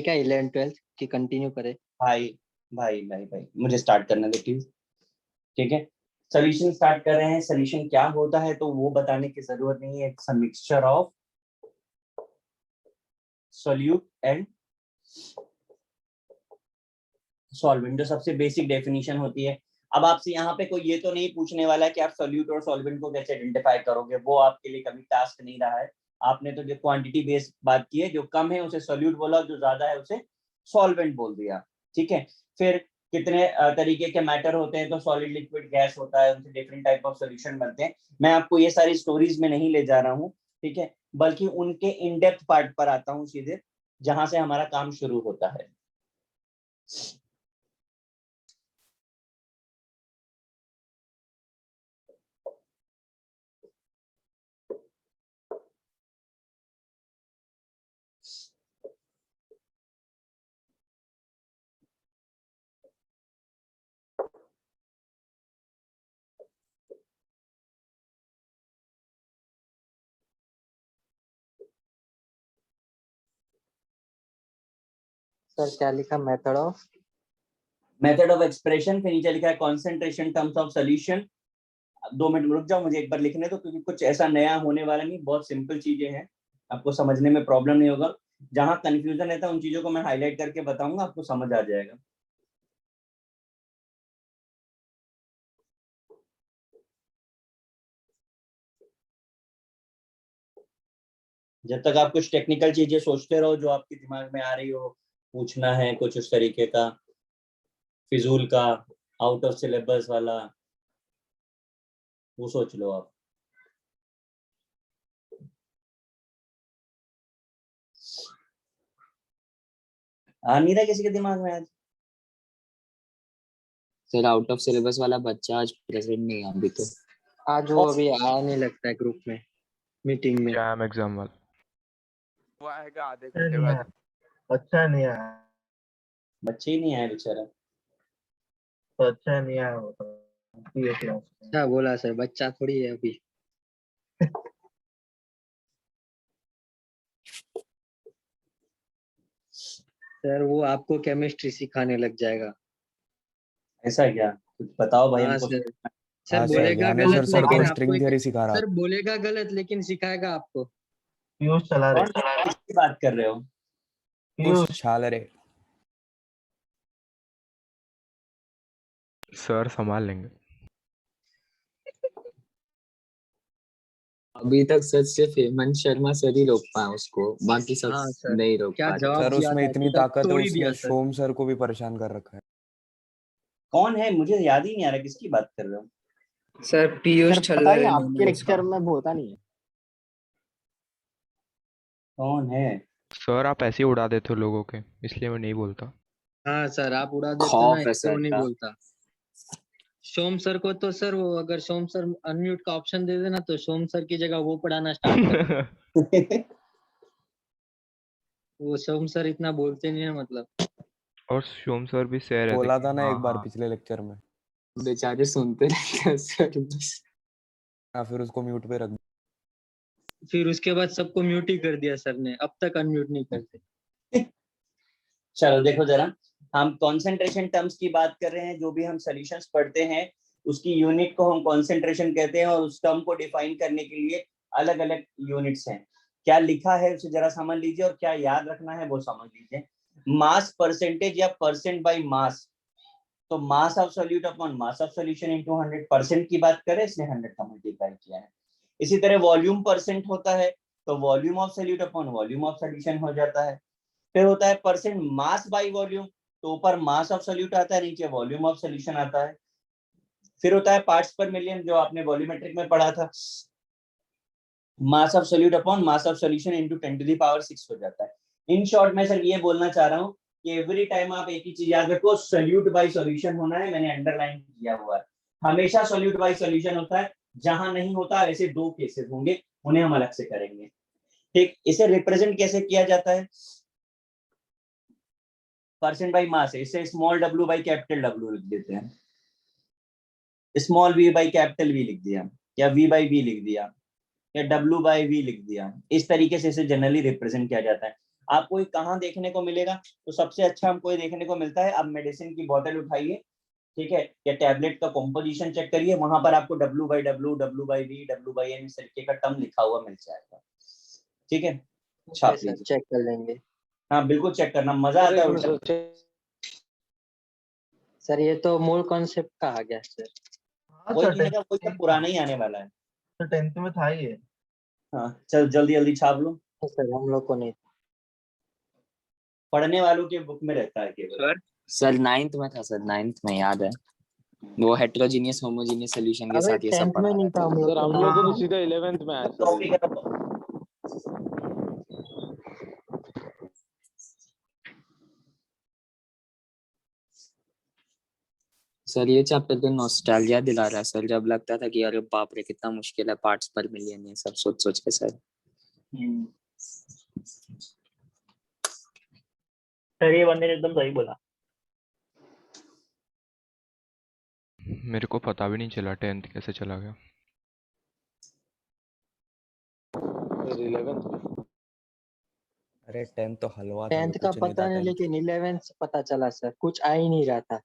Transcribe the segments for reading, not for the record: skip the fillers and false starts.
क्या 11 12 की कंटिन्यू करे? भाई भाई भाई भाई मुझे स्टार्ट करने दे प्लीज। ठीक है, सोल्यूशन स्टार्ट कर रहे हैं। सोल्यूशन क्या होता है तो वो बताने की जरूरत नहीं है। It's a mixture of solute and solvent, जो सबसे बेसिक डेफिनेशन होती है। अब आपसे यहाँ पे कोई ये तो नहीं पूछने वाला है कि आप सोल्यूट और सॉल्वेंट को कैसे आइडेंटिफाई करोगे, वो आपके लिए कभी टास्क नहीं रहा है। आपने तो जो क्वांटिटी बेस्ड बात की है, जो कम है उसे सोल्यूट बोला, जो ज्यादा है उसे सॉल्वेंट बोल दिया। ठीक है, फिर कितने तरीके के मैटर होते हैं, तो सॉलिड लिक्विड गैस होता है, उनसे डिफरेंट टाइप ऑफ सोल्यूशन बनते हैं। मैं आपको ये सारी स्टोरीज में नहीं ले जा रहा हूँ, ठीक है, बल्कि उनके इन डेप्थ पार्ट पर आता हूँ सीधे, जहां से हमारा काम शुरू होता है। सर क्या लिखा? मेथड ऑफ एक्सप्रेशन, फिर नीचे लिखा है concentration terms of solution. 2 minute रुक जाओ, मुझे एक बार लिखने दो, क्योंकि कुछ ऐसा नया होने वाला नहीं, बहुत सिंपल चीजें हैं, आपको समझने में प्रॉब्लम नहीं होगा। जहां कंफ्यूजन रहता है उन चीजों को मैं हाईलाइट करके बताऊंगा, आपको समझ आ जाएगा। जब तक आप कुछ टेक्निकल चीजें सोचते रहो जो आपके दिमाग में आ रही हो, पूछना है कुछ उस तरीके का, फिजूल का, आउट ऑफ सिलेबस वाला, वो सोच लो आप। आ नहीं रहा किसी के दिमाग में आज? सर आउट ऑफ सिलेबस वाला बच्चा आज प्रेजेंट नहीं है अभी तो। आज वो अभी आया नहीं लगता है ग्रुप में, मीटिंग में। जैम एग्जाम वाला वो आएगा आधे घंटे बाद। अच्छा नहीं आया, बच्चे ही नहीं आए बेचारा। तो अच्छा नहीं आया वो तो क्लास में। क्या बोला सर, बच्चा थोड़ी है अभी। सर वो आपको केमिस्ट्री सिखाने लग जाएगा। ऐसा क्या, कुछ बताओ भाई हाँ हमको। सर, सर हाँ सर, बोलेगा ज्ञानेश्वर गलत सर को लेकिन आपको स्ट्रिंग थ्योरी सिखा रहा सर बोलेगा गलत लेकिन सिखाएगा आपको। पीयूष चला कौन रहे, किसकी बात कर रहे हो? कुछ छालरे। सर संभाल लेंगे। अभी तक सर सिर्फ हेमंत शर्मा सर ही रोक पाए उसको, बाकी सब हाँ सर, नहीं रोक क्या पा रहे। जवाब सर दिया उसमें था, इतनी सीधा ताकत है, तोड़ ही उसने दिया सर। सोम सर को भी परेशान कर रखा है। कौन है, मुझे याद ही नहीं आ रहा किसकी बात कर रहे हो। सर पीयूष सर छल्लर पता ही है आपके नाम है लेक्चर उसका। में वो होता नहीं है। कौन है? सर आप ऐसे ही उड़ा देते हो लोगों के, इसलिए मैं नहीं बोलता। हाँ सर, आप उड़ा देते हो ना, खौफ है इसलिए वो सर नहीं का। बोलता। सोम सर को तो सर, वो अगर सोम सर अनम्यूट का ऑप्शन दे देना तो सोम सर की जगह वो पढ़ाना स्टार्ट कर दे। वो सोम सर इतना बोलते नहीं है मतलब। और सोम सर भी सह रहे थे बोला कि था ना हाँ एक बार हाँ। पिछले लेक्चर में। बेचारे सुनते रहते हैं सर बस। हाँ, फिर उसको म्यूट पे रख। फिर उसके बाद सबको म्यूट ही कर दिया सर ने, अब तक अनम्यूट नहीं करते। चलो देखो जरा, हम कंसंट्रेशन टर्म्स की बात कर रहे हैं। जो भी हम सॉल्यूशंस पढ़ते हैं उसकी यूनिट को हम कंसंट्रेशन कहते हैं, और उस टर्म को डिफाइन करने के लिए अलग अलग यूनिट्स हैं। क्या लिखा है उसे जरा समझ लीजिए, और क्या याद रखना है वो समझ लीजिए। मास परसेंटेज या परसेंट बाय मास, तो mass of solute upon mass of solution into 100% की बात करें, इसने 100 का मल्टीप्लाई किया है। इसी तरह वॉल्यूम परसेंट होता है, तो volume of solute upon volume of solution हो जाता है। फिर होता है परसेंट मास बाय वॉल्यूम, तो ऊपर मास ऑफ सॉल्यूट आता है, नीचे वॉल्यूम ऑफ सॉल्यूशन आता है। फिर होता है पार्ट्स पर मिलियन, जो आपने वॉल्यूमेट्रिक में पढ़ा था, mass of solute upon mass of solution into 10⁶ हो जाता है। इन शॉर्ट मैं सर ये बोलना चाह रहा हूँ कि एवरी टाइम आप एक ही चीज याद रखो, सॉल्यूट बाय सॉल्यूशन होना है, मैंने अंडरलाइन किया हुआ है। हमेशा सॉल्यूट बाय सॉल्यूशन होता है, जहां नहीं होता ऐसे 2 केसेस होंगे, उन्हें हम अलग से करेंगे। ठीक, इसे रिप्रेजेंट कैसे किया जाता है? परसेंट बाय मास है, इसे small w by capital W लिख देते हैं, small v by capital V लिख दिया, या v बाय v लिख दिया, या w बाय v लिख दिया। इस तरीके से इसे जनरली रिप्रेजेंट किया जाता है। आपको ये कहाँ देखने को मिलेगा? तो सबसे अच्छा हमको ये देखने को मिलता है, आप मेडिसिन की बोतल उठाइए, ठीक है, या टैबलेट का कॉम्पोजिशन चेक करिए, वहां पर आपको W/W, W/V, W/N इस तरीके का टर्म लिखा हुआ मिल जाएगा, ठीक है, छाप सर लीजिए। चेक कर लेंगे। हाँ बिल्कुल चेक करना, मजा आता है उल्टा। सर ये तो मूल कॉन्सेप्ट का आ गया सर। हाँ वही सर, तो मैंने कहा, वही तो पुराना ही आने वाला है। 10th में था ये। हाँ चल जल्दी जल्दी छाप लो, सर हम लोग को नहीं। पढ़ने वालों के बुक में रहता है केवल। सर 9th में था सर, 9th में याद है। वो हेटेरोजीनियस होमोजीनियस सोल्यूशन के अबे साथ ये सब 10th में पढ़ा नहीं रहा था था। हम लोग सर हम को लोग को ना। तो सीधा 11th में आया सर। टॉपिक है सर ये चैप्टर तो नॉस्टैल्जिया दिला रहा है सर, जब लगता था कि अरे बाप रे कितना मुश्किल है, पार्ट्स पर मिलियन, ये सब सोच सोच के सर। सर ये बंदे ने एकदम सही बोला। मेरे को पता भी नहीं चला 10th कैसे चला गया। सर 11th में। अरे 10 तो हलवा था, 10th का कुछ नहीं था पता नहीं, 10। लेकिन 11th पता चला सर, कुछ आ ही नहीं रहा था।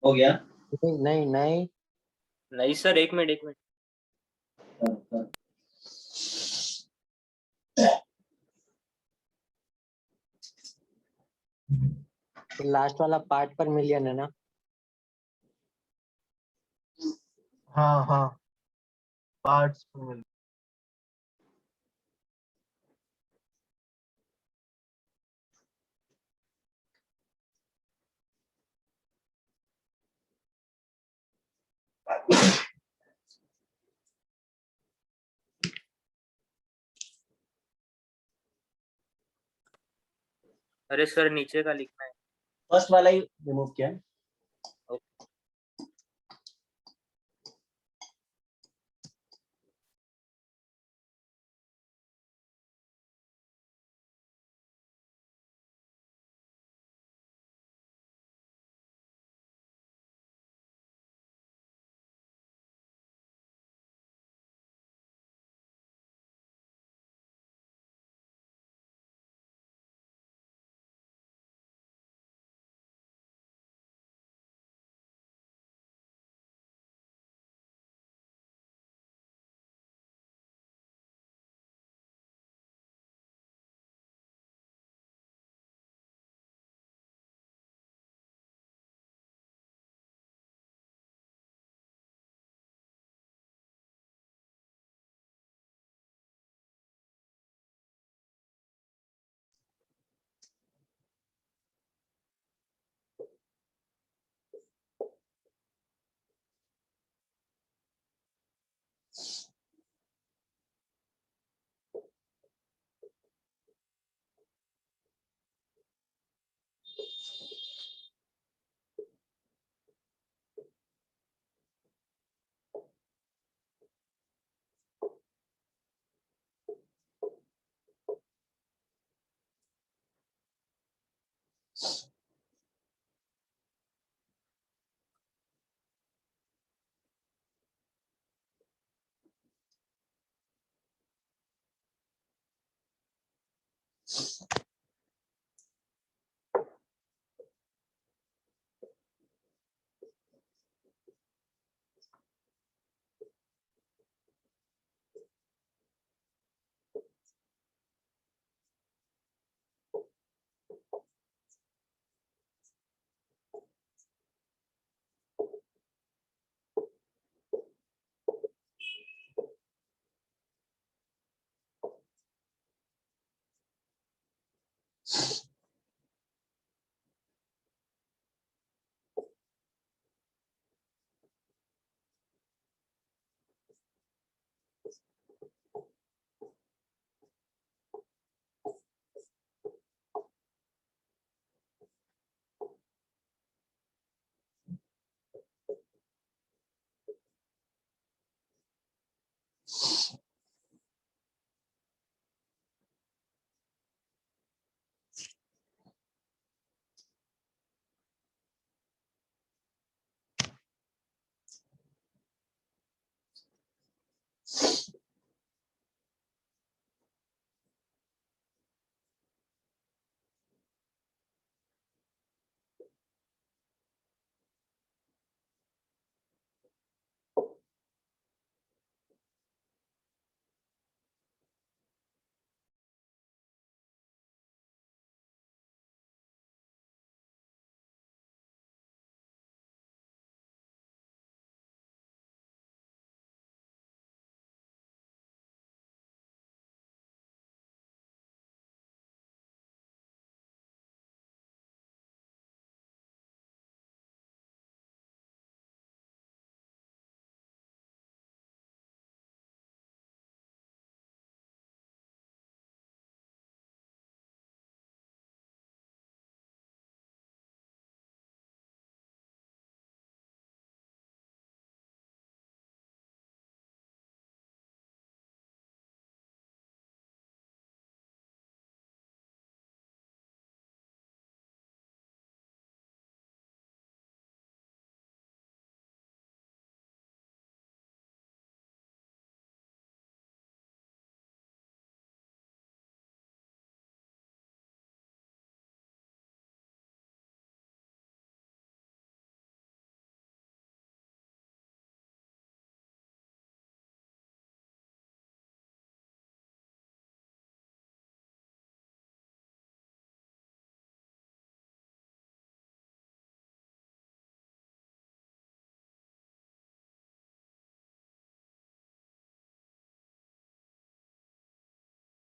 हो गया। नहीं नहीं नहीं। नहीं सर, एक मिनट एक मिनट। लास्ट वाला पार्ट पर मिलियन है ना। हाँ हाँ, पार्ट्स में। अरे सर नीचे का लिखना है। फर्स्ट वाला ही रिमूव किया।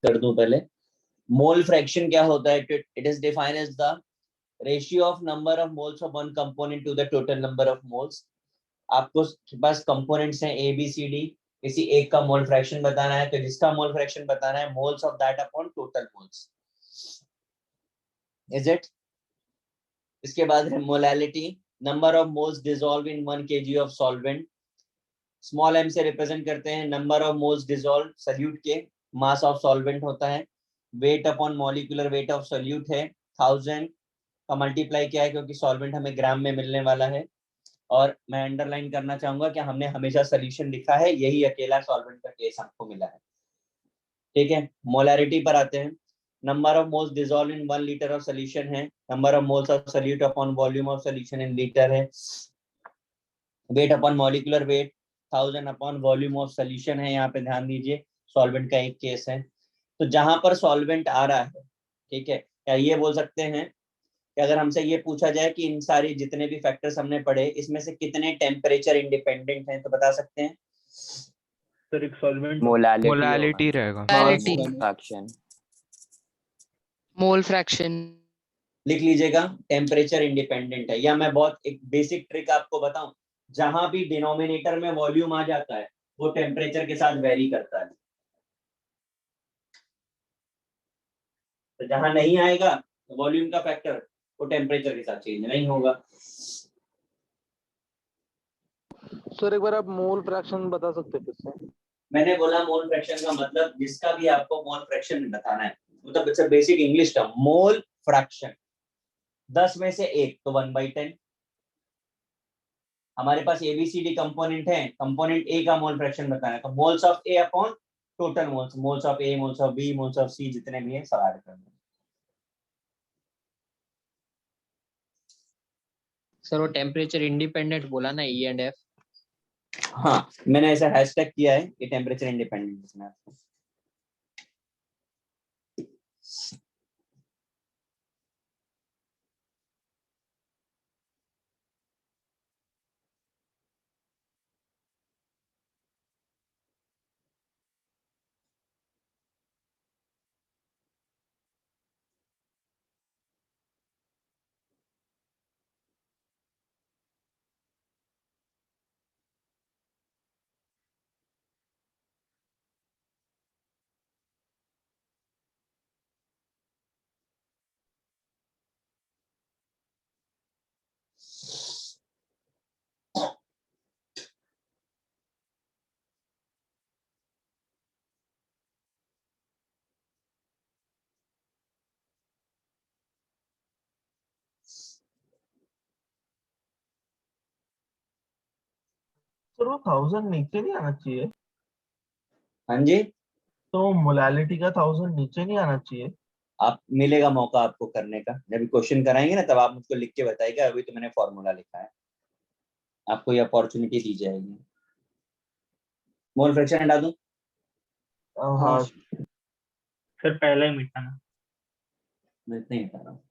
कर दूं पहले। मोल फ्रैक्शन क्या होता है? It is defined as the ratio of number of moles of one component to the total number of moles. आपको बस कंपोनेंट्स हैं ए बी सी डी, किसी एक का मोल फ्रैक्शन बताना है, तो जिसका मोल फ्रैक्शन बताना है moles of that upon total moles. Is it? इसके बाद है molality, number of moles dissolve in 1 kg of solvent. Small m से रिप्रेजेंट करते हैं number of moles dissolve solute के, मास ऑफ सॉल्वेंट होता है। Weight upon molecular weight of solute है 1000 का मल्टीप्लाई क्या है, क्योंकि सॉल्वेंट हमें ग्राम में मिलने वाला है। और मैं अंडरलाइन करना चाहूंगा कि हमने हमेशा सोल्यूशन लिखा है, यही अकेला सॉल्वेंट का केस हमको मिला है। ठीक है, मोलैरिटी पर आते हैं। Number of moles dissolve in 1 litre of solution है, number of moles of solute upon volume of solution in litre है। Weight upon molecular weight 1000 upon volume of solution है, यहाँ पे ध्यान दीजिए सॉल्वेंट का एक केस है। तो जहां पर सॉल्वेंट आ रहा है, ठीक है, क्या ये बोल सकते हैं कि अगर हमसे ये पूछा जाए कि इन सारी जितने भी फैक्टर्स हमने पढ़े इसमें से कितने टेम्परेचर इंडिपेंडेंट हैं, तो बता सकते हैं? सर एक सॉल्वेंट मोलालिटी रहेगा। Molality. फ्रैक्शन। Mole fraction. लिख लीजिएगा, टेम्परेचर इंडिपेंडेंट है। या मैं बहुत एक बेसिक ट्रिक आपको बताऊं, जहां भी डिनोमिनेटर में वॉल्यूम आ जाता है वो टेम्परेचर के साथ वेरी करता है, तो जहां नहीं आएगा वॉल्यूम का फैक्टर वो टेम्परेचर के साथ चेंज नहीं होगा। सर एक बार आप मोल फ्रैक्शन बता सकते हैं फिर से? मैंने बोला मोल फ्रैक्शन का मतलब जिसका भी आपको मोल फ्रैक्शन बताना है, मतलब it's a basic English term, mole fraction. 10 में से 1 तो 1/10। हमारे पास एबीसीडी कंपोनेंट है, कंपोनेंट ए का मोल फ्रैक्शन बताना है, तो moles of A upon total moles, moles of A, moles of B, moles of C, जितने भी हैं सब ऐड कर दें। सर वो टेम्परेचर इंडिपेंडेंट बोला ना, ई एंड एफ। हाँ, मैंने ऐसा हैशटैग किया है कि टेम्परेचर इंडिपेंडेंट लिखना है आपको। सर वो 1000 नीचे नहीं आना चाहिए, हाँ जी, तो मोलालिटी का 1000 नीचे नहीं आना चाहिए। आप मिलेगा मौका आपको करने का, जब क्वेश्चन कराएंगे ना तब आप मुझको लिख के बताइएगा, अभी तो मैंने फॉर्मूला लिखा है, आपको ये अपॉर्चुनिटी दी जाएगी। मोल फ्रैक्शन हटा दूं? हाँ सर पहला ही मिटाना। मैं इतना ही हटा रहा हूँ।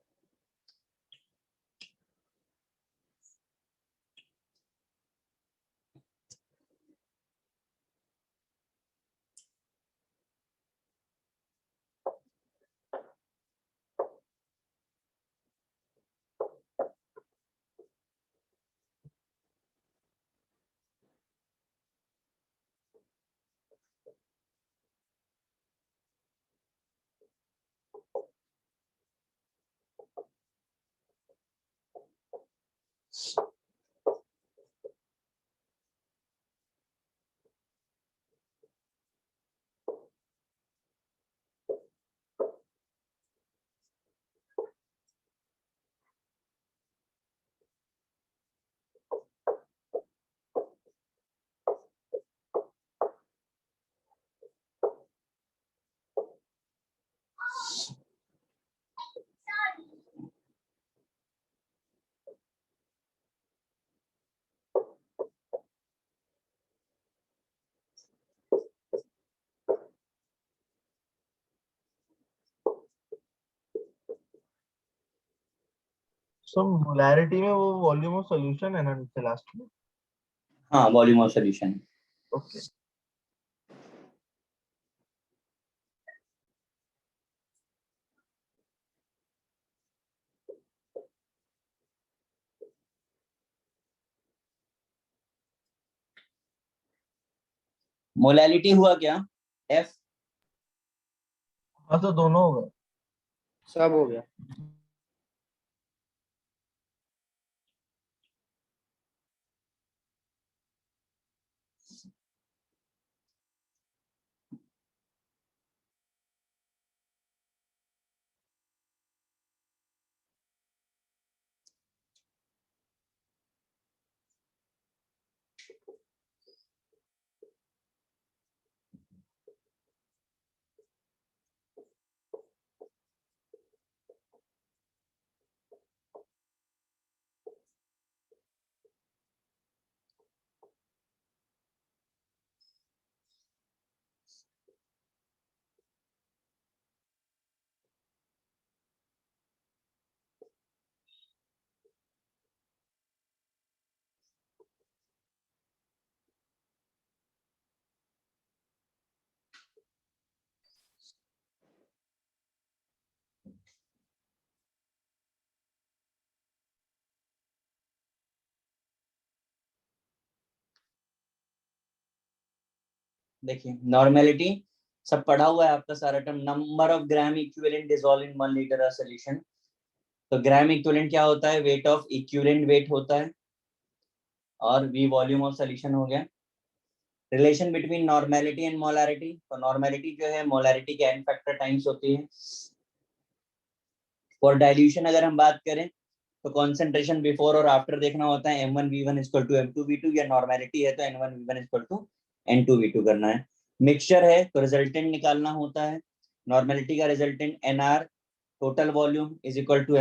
सो मोलैरिटी में वो वॉल्यूम ऑफ सॉल्यूशन है ना नीचे लास्ट में। हाँ, volume of solution. Okay. Molality हुआ क्या? F हाँ तो दोनों हो गए। सब हो गया। देखिए नॉर्मेलिटी सब पढ़ा हुआ है आपका सारा term. Number of gram equivalent dissolve in 1 litre of solution. तो ग्राम इक्विवेलेंट क्या होता है? वेट ऑफ इक्विवेलेंट वेट होता है, और वी वॉल्यूम ऑफ सॉल्यूशन हो गया। Relation between normality and molarity, तो नॉर्मेलिटी जो है मोलैरिटी के n फैक्टर टाइम्स होती है। फॉर डाइल्यूशन अगर हम बात करें तो कॉन्सेंट्रेशन बिफोर और आफ्टर देखना होता है। m1v1 = m2v2, या नॉर्मेलिटी है तो n1v1 = n2v2 करना है। मिक्सचर है तो रिजल्टेंट निकालना होता है। नॉर्मेलिटी का resultant nr total volume =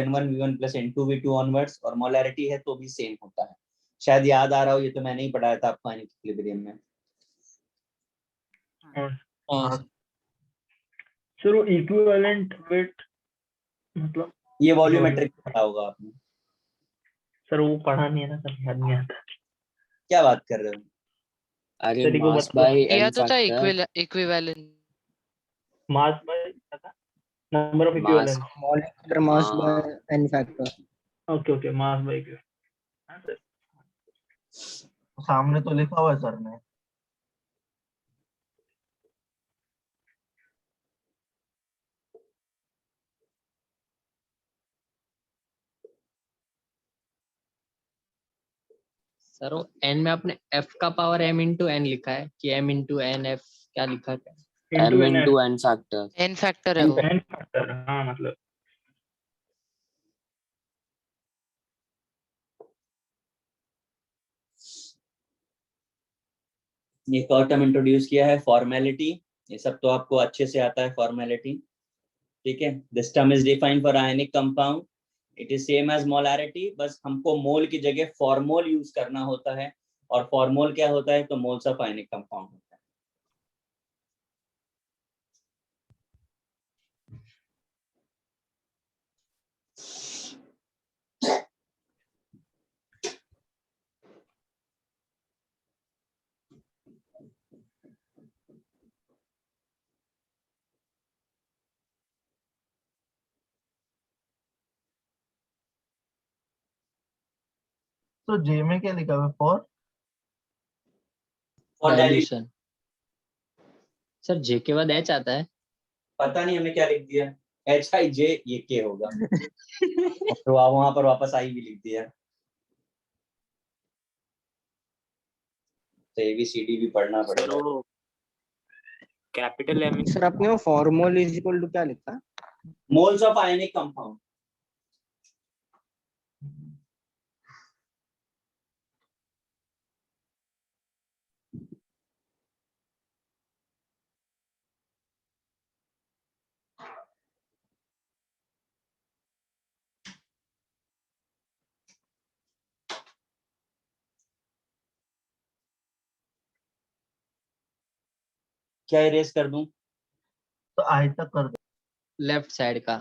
n1v1 + n2v2 onwards, और मोलैरिटी है तो भी सेम होता है। शायद याद आ रहा हो, ये तो मैंने ही पढ़ाया था आपको इक्विलिब्रियम में। हाँ सर वो इक्विवेलेंट वेट मतलब? ये वॉल्यूमेट्रिक पढ़ा होगा आपने। सर वो पढ़ा नहीं है ना सर, याद नहीं आता। क्या बात कर रहे हो? अरे सर को मास बता बाय दो। दिया एन तो था factor. Equivalent. Mass by number of mass, equivalent. Molecular mass हाँ by n factor. Okay mass by equivalent. सामने तो लिखा हुआ है सर ने। सर वो n में आपने f का पावर m इंटू n लिखा है कि m इंटू n f क्या लिखा है? M n into N factor. N factor है n वो। n फैक्टर, हाँ मतलब। ये एक और टर्म इंट्रोड्यूस किया है, फॉर्मेलिटी। ये सब तो आपको अच्छे से आता है फॉर्मेलिटी, ठीक है। This term is defined for ionic compound, it is same as molarity, बस हमको मोल की जगह फॉर्मोल यूज करना होता है। और फॉर्मोल क्या होता है? तो मोल्स ऑफ आयनिक कंपाउंड होता है। तो जे में क्या लिखा हुआ है? फॉर और डाइल्यूशन डाइल्यूशन। सर j के बाद h आता है। पता नहीं हमने क्या लिख दिया, HIJ, ये के होगा। और तो वहां पर वापस आई भी लिख दिया। तो ABCD भी पढ़ना सर पड़ेगा। वो कैपिटल एम। सर आपने वो फॉर्मूल इज इक्वल टू क्या लिखा? Moles of ionic compound. क्या इरेज कर दूं? तो आई तक कर दो। लेफ्ट साइड का।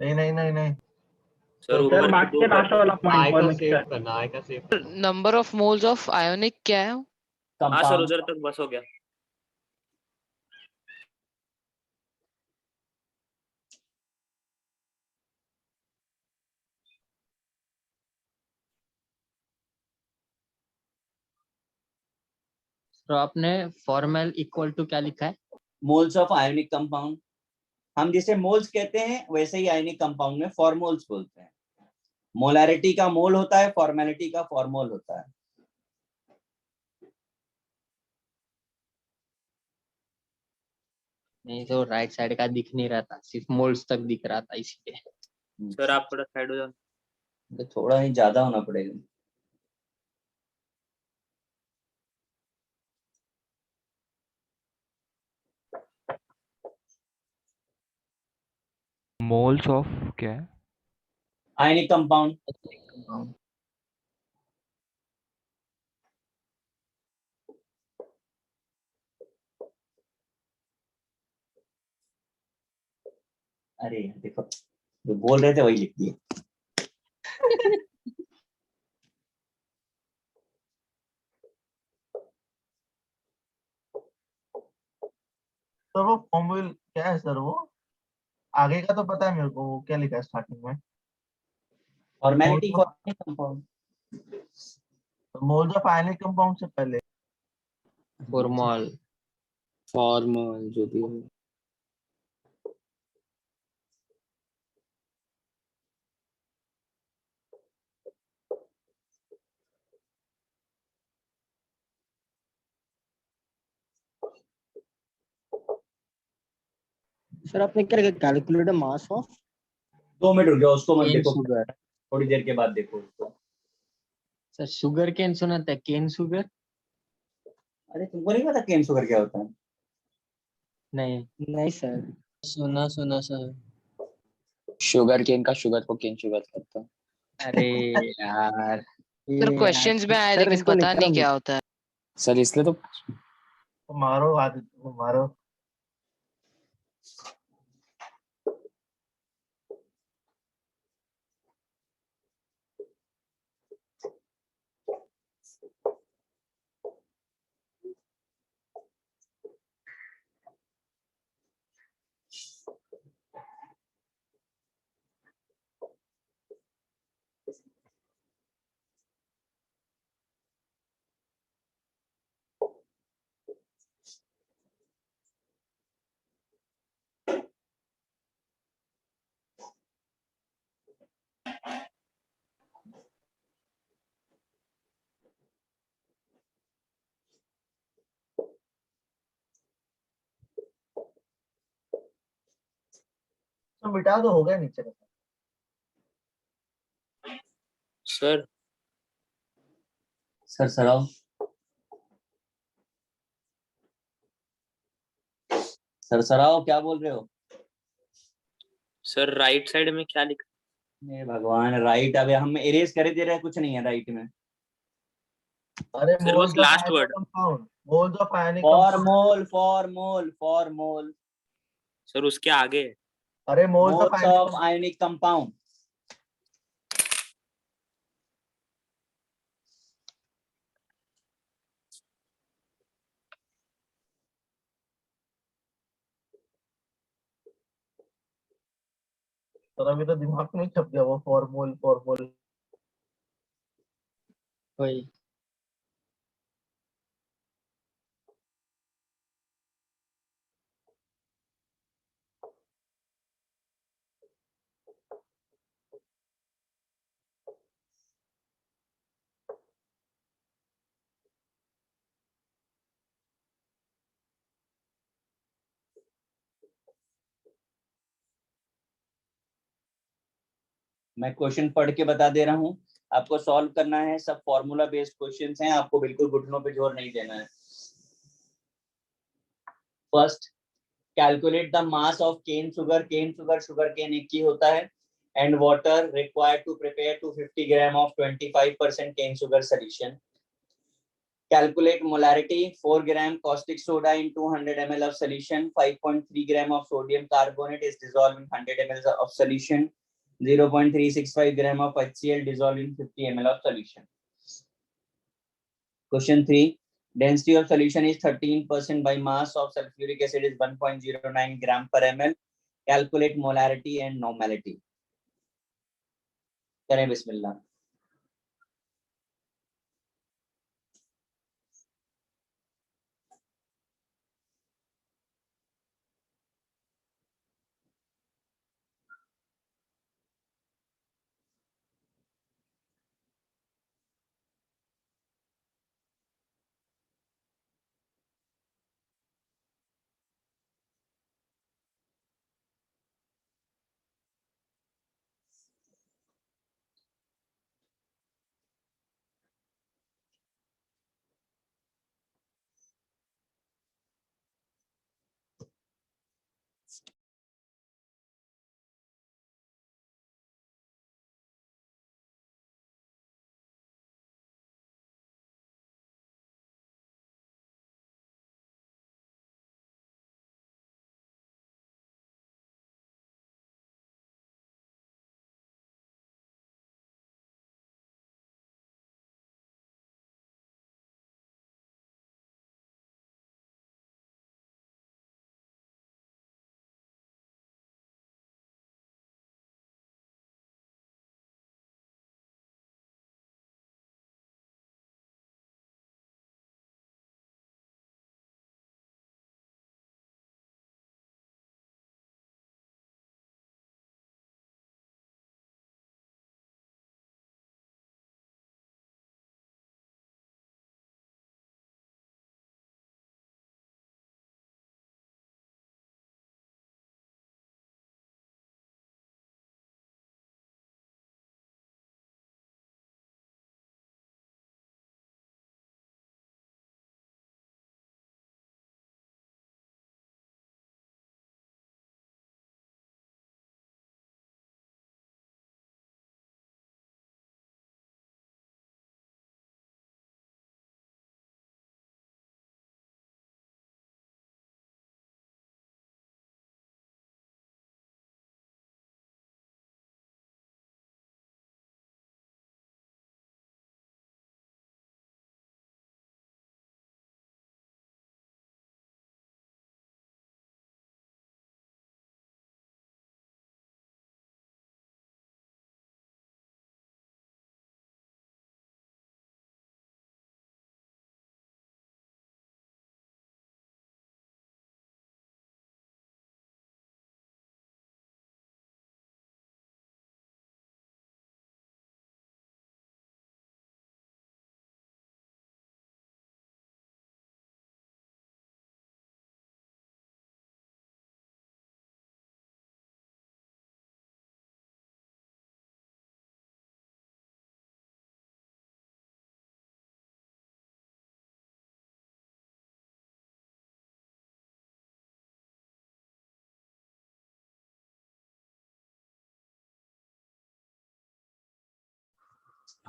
नहीं नहीं नहीं नहीं। सर सर ऊपर बाकी के लास्ट वाला पॉइंट और मिक्सचर। आय का save. Number of moles of ionic क्या है? हाँ सर कंपाउंड उधर तक बस हो गया। तो आपने फॉर्मल इक्वल टू क्या लिखा है? Moles of ionic compound. हम जिसे मोल्स कहते हैं वैसे ही आयोनिक कंपाउंड में फॉर्मोल्स बोलते हैं। मोलैरिटी का मोल होता है, फॉर्मेलिटी का फॉर्मोल होता है। नहीं तो राइट साइड का दिख नहीं रहा था, सिर्फ मोल्स तक दिख रहा था इसलिए। सर आप थोड़ा साइड हो जाओ। तो थोड़ा ही ज्यादा होना पड़ेगा। मोल्स ऑफ क्या है? Ionic compound. अरे देखो, जो बोल रहे थे वही लिख दिए। सर वो फॉर्मूल क्या है सर? वो आगे का तो पता है मेरे को, वो क्या लिखा है स्टार्टिंग में? Formality for compound. Moles of ionic compound से पहले। फॉर्मल। फॉर्मल जो भी हो। सर आपने क्या लिखा? कैलकुलेट मास ऑफ 2 मिनट रुक जाओ, उसको मत केन देखो, शुगर। थोड़ी देर के बाद देखो उसको। सर शुगर केन सुना था, केन शुगर? अरे तुमको नहीं पता केन शुगर क्या होता है? नहीं। नहीं सर। सुना सुना सर। शुगर केन का शुगर को केन शुगर कहते हैं। अरे यार, सर क्वेश्चंस में आया सर लेकिन इसको पता लिखना नहीं क्या होता है। सर इसलिए तो तो मारो आदित्य को, मारो। तो मिटा दो, हो गया नीचे का। Sir sir Sarao. Sir Sarao, क्या बोल रहे हो? सर राइट साइड में क्या लिखा? हे भगवान, राइट अब हम इरेज करे दे रहे हैं, कुछ नहीं है राइट में। अरे सर बस moles of last ionic word. Compound, moles of ionic compound. फॉर्मोल फॉर्मोल फॉर्मोल। सर उसके आगे। अरे moles of moles ionic of compound. Ionic compound. तो अभी तो दिमाग में छप गया वो फॉर्मूल फॉर्मूल। वही। मैं क्वेश्चन पढ़ के बता दे रहा हूँ, आपको सॉल्व करना है। सब फॉर्मूला बेस्ड क्वेश्चंस हैं, आपको बिल्कुल घुटनों पे जोर नहीं देना है। First, calculate the mass of cane sugar. Cane sugar sugar cane एक ही होता है। And water required to prepare 250 gram of 25% cane sugar solution. Calculate molarity: 4 gram caustic soda in 200 ml of solution. 5.3 gram of sodium carbonate is dissolved in 100 ml of solution. 0.365 gram of HCl dissolved in 50 ml of solution. Question 3. Density of solution is 13% by mass of sulfuric acid is 1.09 gram per ml. Calculate molarity and normality. करें बिस्मिल्लाह।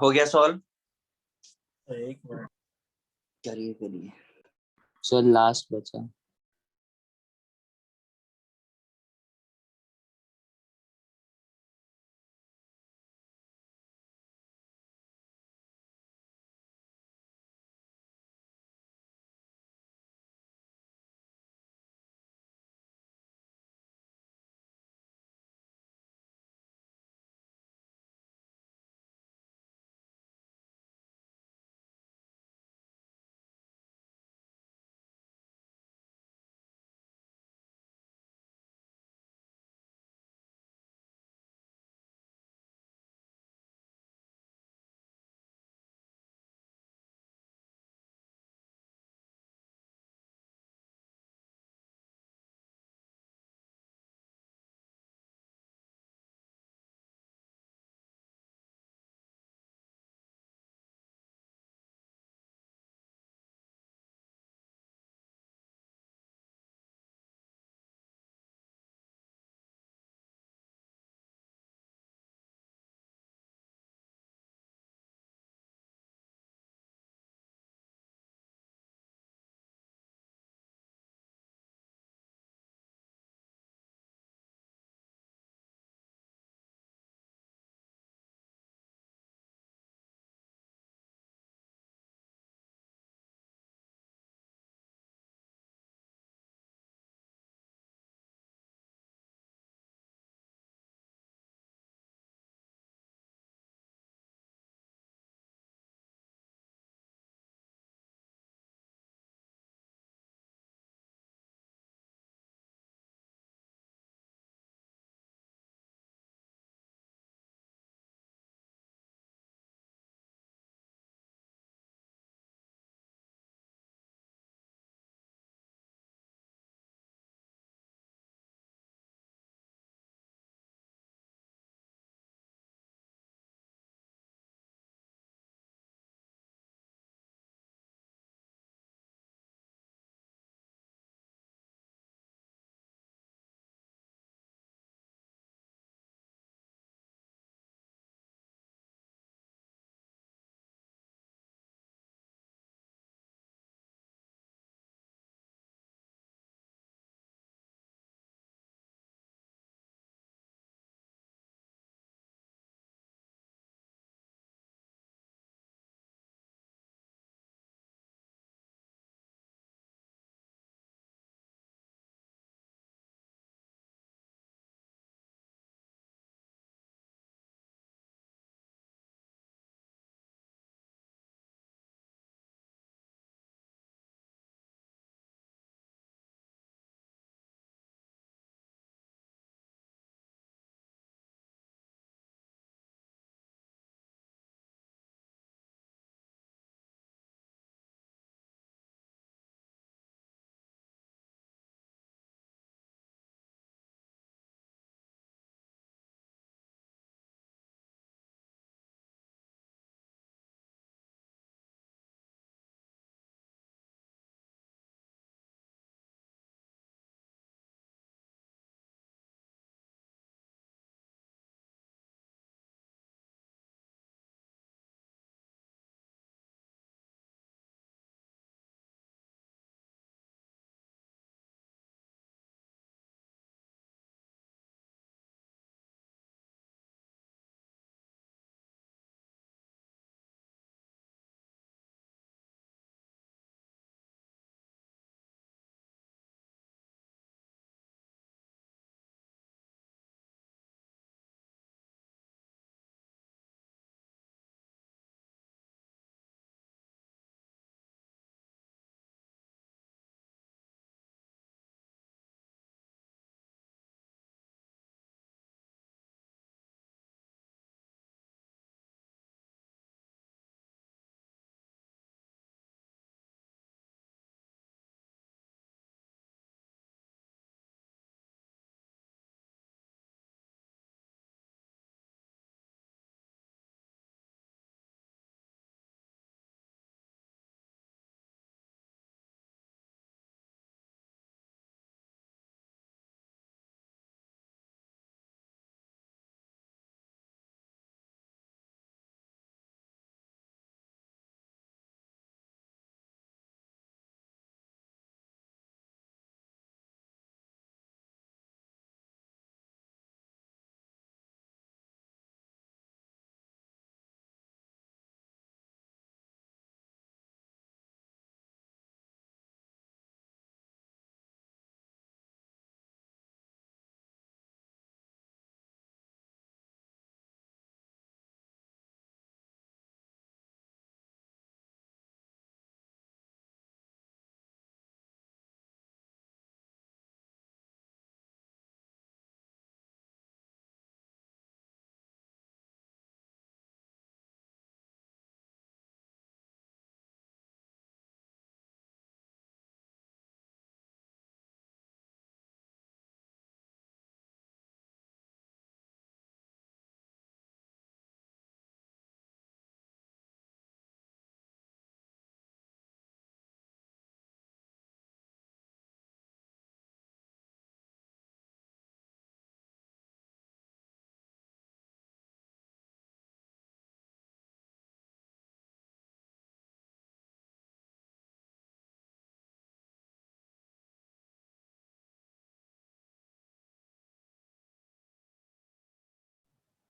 हो गया solve? एक minute. करिए करिए। Sir last बचा।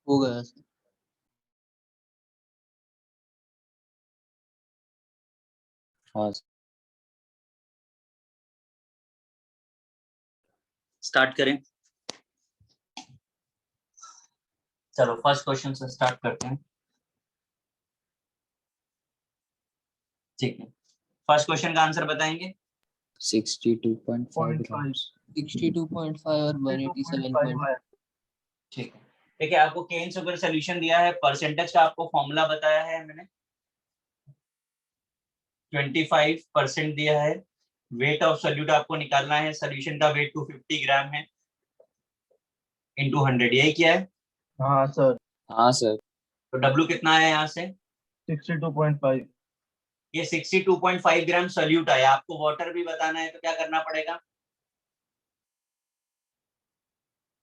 हो गया sir. हाँ स्टार्ट करें। चलो फर्स्ट क्वेश्चन से स्टार्ट करते हैं। ठीक है, फर्स्ट क्वेश्चन का आंसर बताएंगे। 62.5 grams 62.5 और 187.5। ठीक है, देखिए आपको केन सुगर सोल्यूशन दिया है, परसेंटेज का आपको फॉर्मूला बताया है मैंने, 25% दिया है। वेट ऑफ सोल्यूट आपको निकालना है, सोल्यूशन का वेट 250 ग्राम है इंटू 100, यही क्या है? हाँ सर। हाँ सर। तो W कितना है यहाँ से? 62.5। ये 62.5 ग्राम सोल्यूट आया। आपको वाटर भी बताना है तो क्या करना पड़ेगा?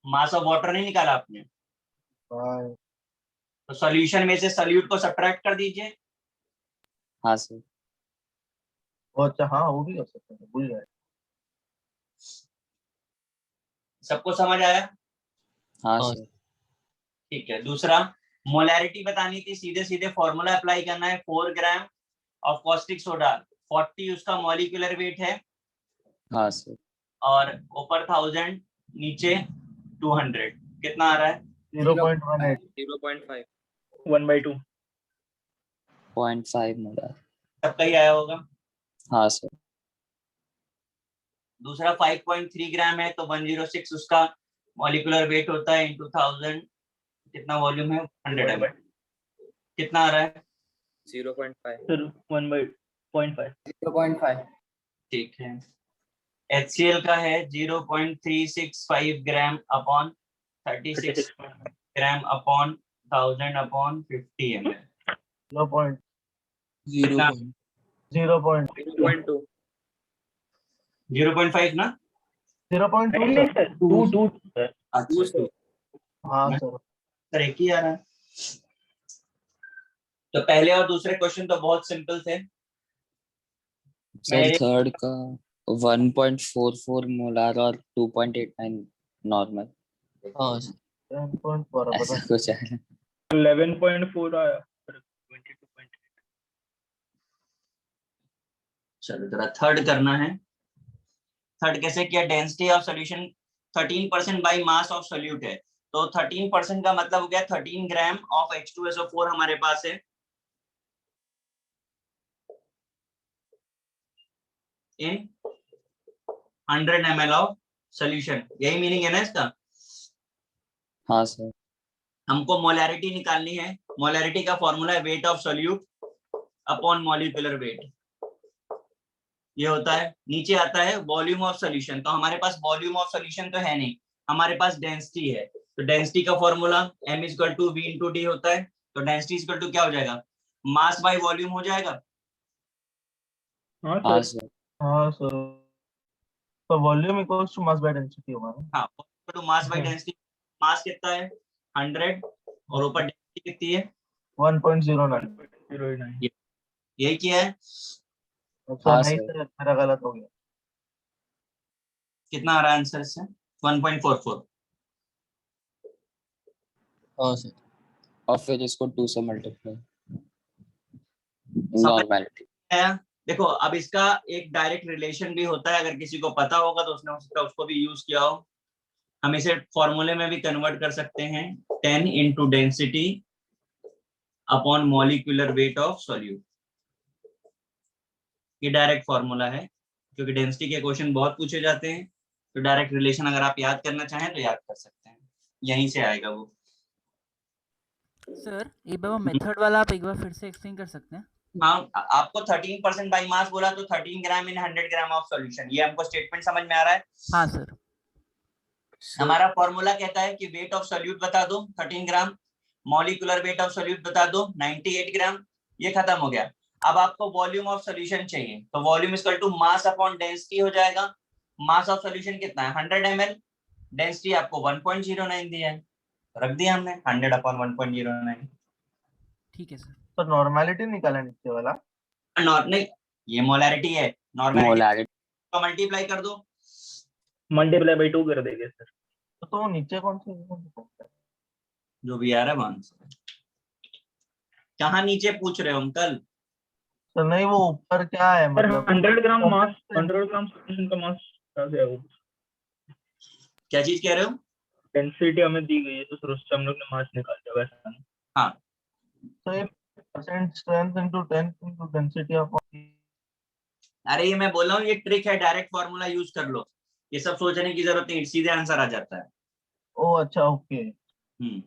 मास ऑफ वाटर नहीं निकाला आपने, हाँ तो सॉल्यूशन में से सोल्यूट को सब्ट्रैक्ट कर दीजिए। हाँ सर। अच्छा, हाँ वो भी कर सकते हैं, भूल गए। सबको समझ आया? हाँ हाँ। सर। ठीक है, दूसरा मोलैरिटी बतानी थी, सीधे सीधे फॉर्मूला अप्लाई करना है। 4 ग्राम ऑफ कॉस्टिक सोडा, 40 उसका मॉलिक्यूलर वेट है, हाँ सर। और ऊपर 1000 नीचे 200, कितना आ रहा है? 0.18। 0.5 1/2। 0.5 मोलार। सबका ही आया होगा। हाँ सर। दूसरा 5.3 ग्राम है, तो 106 उसका मॉलिक्यूलर वेट होता है इंटू 1000, कितना वॉल्यूम है? 100 ml, कितना आ रहा है? 0.5 सर 1/0.5। 0.5। ठीक है, HCl का है 0.365 ग्राम अपॉन 36 ग्राम अपॉन 1000 अपॉन 50 ml, 0.2 0.5 ना? 0.2 नहीं सर। Sir, 2 sir. अच्छा हाँ सर। सर, एक ही आ रहा है। तो पहले और दूसरे क्वेश्चन तो बहुत सिंपल थे। सर मेरे थर्ड का 1.44 मोलार और 2.89 नॉर्मल, हाँ। 10.4 ऐसा पता। कुछ है। 11.4 आया सर, 22.8। चलो जरा थर्ड करना है। थर्ड कैसे किया? Density of solution 13% by mass of solute है, तो 13% का मतलब हो गया 13 ग्राम ऑफ H2SO4 हमारे पास है इन 100 ml ऑफ सोल्यूशन, यही मीनिंग है ना इसका? हाँ सर। हमको मोलैरिटी निकालनी है। मोलैरिटी का फॉर्मूला है weight of solute upon molecular wait, ये होता है। नीचे आता है वॉल्यूम ऑफ सोल्यूशन, तो हमारे पास वॉल्यूम ऑफ सोल्यूशन तो है नहीं, हमारे पास डेंसिटी है। तो डेंसिटी का फॉर्मूला M=V/D होता है, तो डेंसिटी क्या हो जाएगा? मास बाय वॉल्यूम हो जाएगा। हाँ हाँ सर। सर। हाँ सर, तो volume equals to mass by density होगा ना। हाँ, तो मास बाय डेंसिटी, मास कितना है? 100, और ऊपर डेंसिटी कितनी है? 1.09। 1.09। यही किया है। अच्छा हाँ नहीं सर। सर, मेरा गलत हो गया। कितना आ रहा है आंसर इससे? 1.44। हाँ सर। और फिर इसको 2 से मल्टीप्लाई, समझ नॉर्मलिटी। आया? देखो अब इसका एक डायरेक्ट रिलेशन भी होता है, अगर किसी को पता होगा तो उसने उसको भी यूज किया हो। हम इसे फॉर्मूले में भी कन्वर्ट कर सकते हैं, 10 into density upon molecular weight of solute, ये डायरेक्ट फॉर्मूला है। क्योंकि डेंसिटी के क्वेश्चन बहुत पूछे जाते हैं, तो डायरेक्ट रिलेशन अगर आप याद करना चाहें तो याद कर सकते हैं, यहीं से आएगा वो। सर एक बार वो मेथड वाला आप एक बार फिर से एक्सप्लेन कर सकते हैं? हाँ, आपको 13% बाई मास बोला, तो 13 ग्राम इन 100 ग्राम ऑफ सॉल्यूशन, ये हमको स्टेटमेंट समझ में आ रहा है? हाँ सर। हमारा फॉर्मूला कहता है कि वेट ऑफ सोल्यूट बता दो 13 ग्राम, मॉलिक्यूलर वेट ऑफ सोल्यूट बता दो 98 ग्राम, ये खत्म हो गया। अब आपको वॉल्यूम ऑफ सोल्यूशन चाहिए, तो volume equal to mass upon density हो जाएगा। मास ऑफ सोल्यूशन कितना है? 100 ml, डेंसिटी आपको 1.09 दिया है, रख दिया हमने 100 अपॉन 1.09। ठीक है सर। तो नॉर्मलिटी निकाला नीचे वाला। नहीं, ये मोलैरिटी है, नॉर्मलिटी मोलारिटी। को मल्टीप्लाई कर दो। मल्टीप्लाई बाई 2 कर देंगे सर। तो नीचे कौन सी जो भी आ रहा है वो आंसर। कहाँ नीचे पूछ रहे हो अंकल? तो नहीं वो ऊपर क्या है सर मतलब 100 ग्राम मास, 100 ग्राम सॉल्यूशन का मास क्या है वो? क्या चीज कह रहे हो? डेंसिटी हमें दी गई है तो सर उससे हम लोग ने मास निकाल दिया वैसा नहीं। हाँ तो ये percent strength into 10 into density of. अरे ये मैं बोल रहा हूँ, ये ट्रिक है, डायरेक्ट फॉर्मूला यूज कर लो, ये सब सोचने की जरूरत नहीं, सीधे आंसर आ जाता है। ओ अच्छा ओके। हम्म।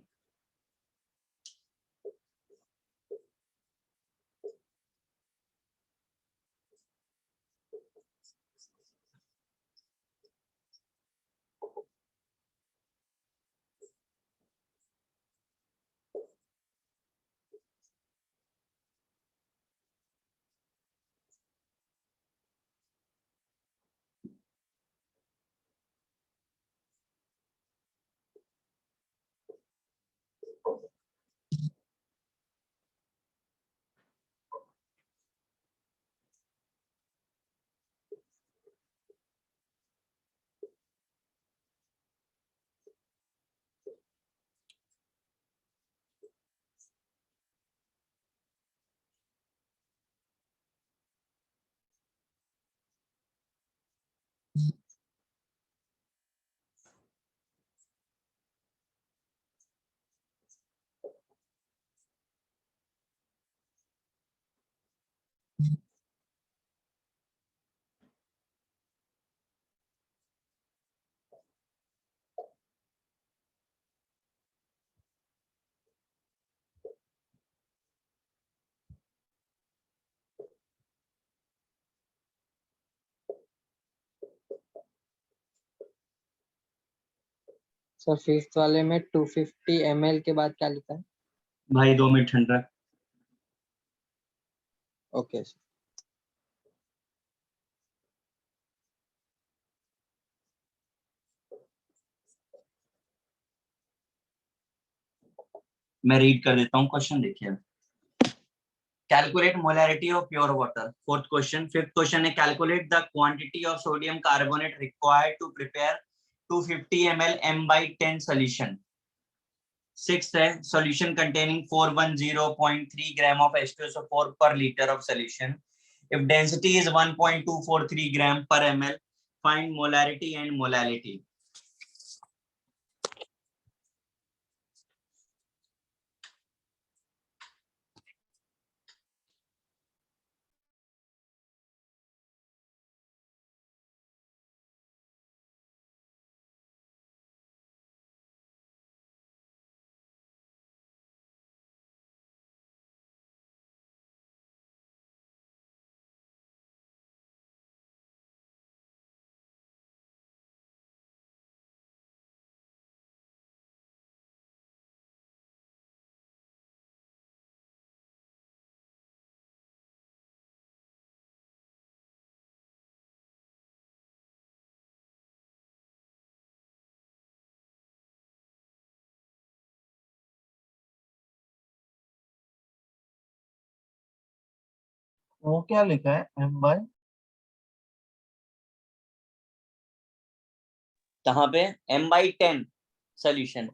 सर फिफ्थ वाले में 250 ml के बाद क्या लिखा है? भाई 2 मिनट ठंड रख। Okay sir. मैं रीड कर देता हूँ, क्वेश्चन देखिए। Calculate molarity of pure water, fourth question. Fifth question है calculate the quantity of sodium carbonate required to prepare 250 ml M/10 solution। Sixth है solution containing 410.3 gram of H2SO4 per liter of solution. If density is 1.243 gram per ml, find molarity and molality. वो क्या लिखा है M bye? कहाँ पे? M/10 solution।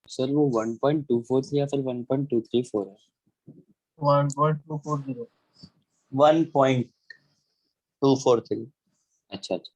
Sir वो 1.243 या फिर 1.234 है? 1.240। 1.243। अच्छा अच्छा।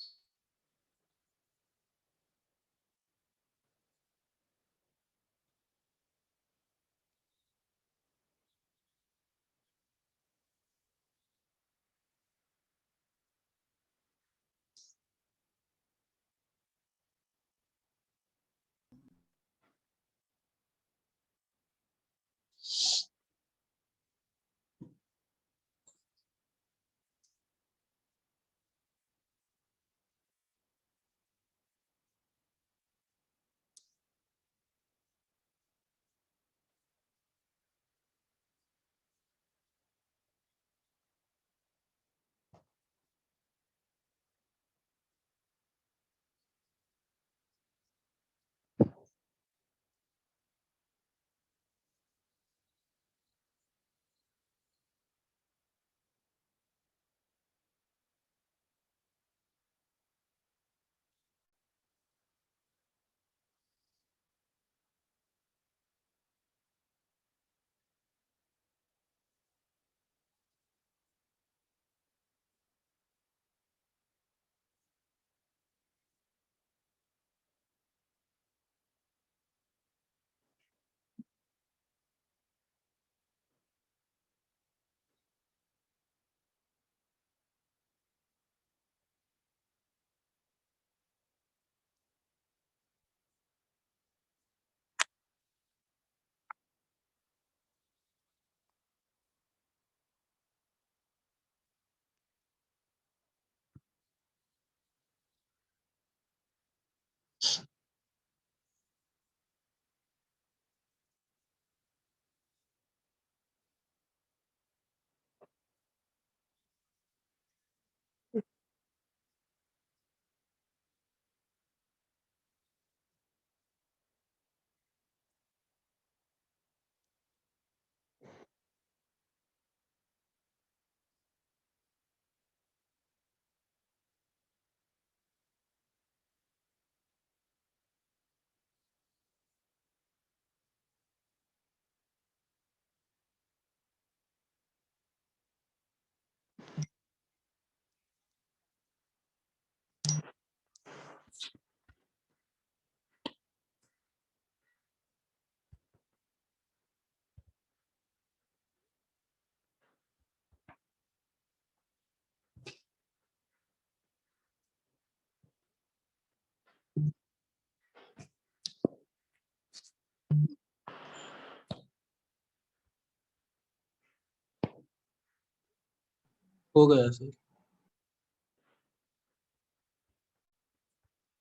हो गया सर।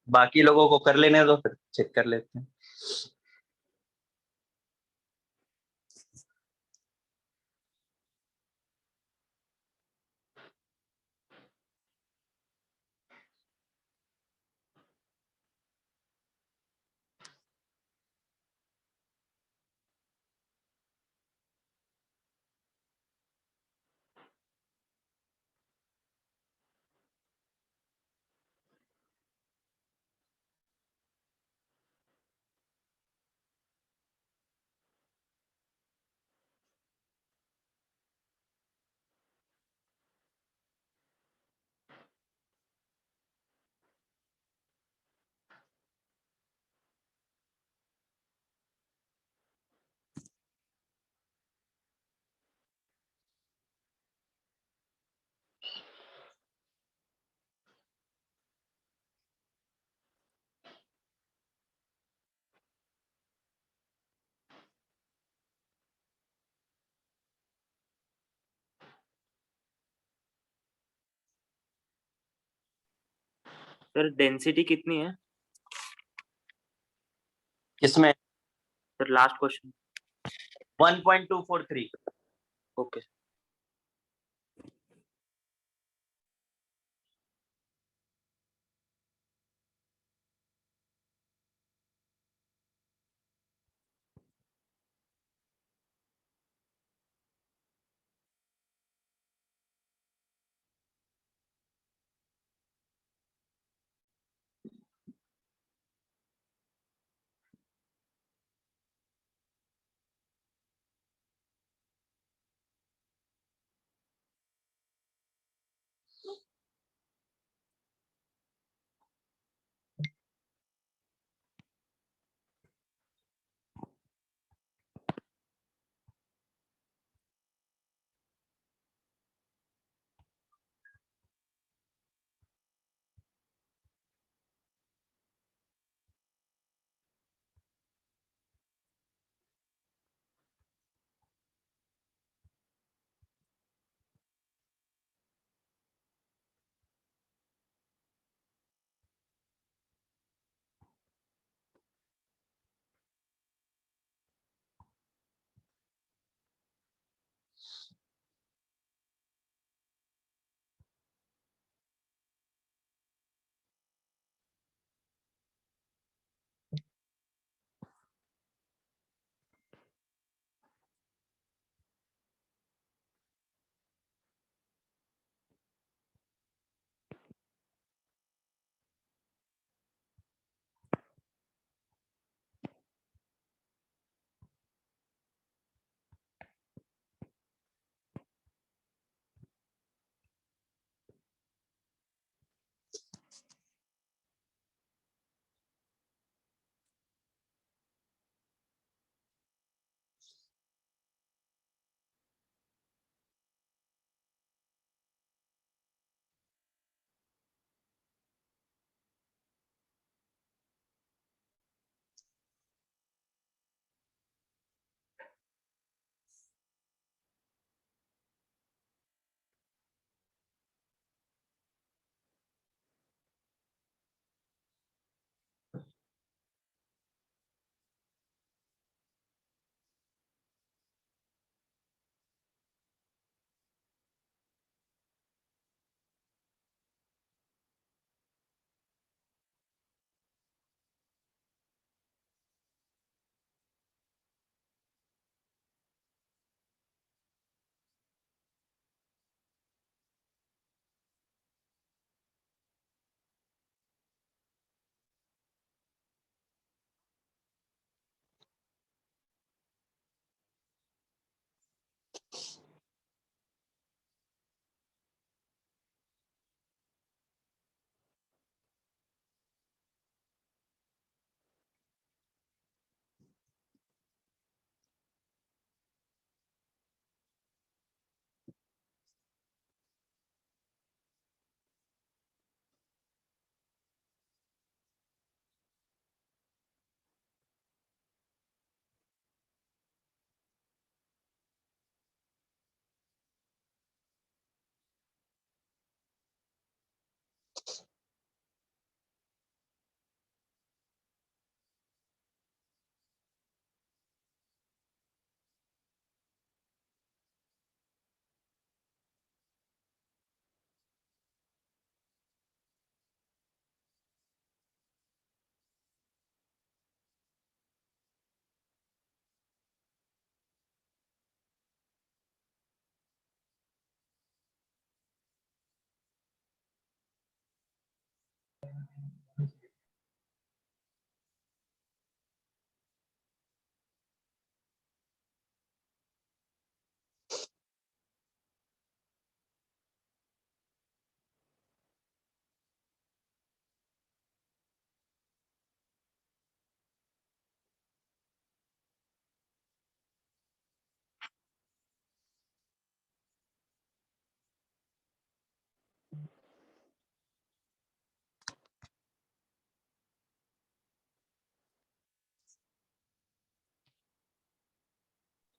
बाकी लोगों को कर लेने दो, फिर चेक कर लेते हैं। सर डेंसिटी कितनी है? किसमें? Sir last question. 1.243। ओके।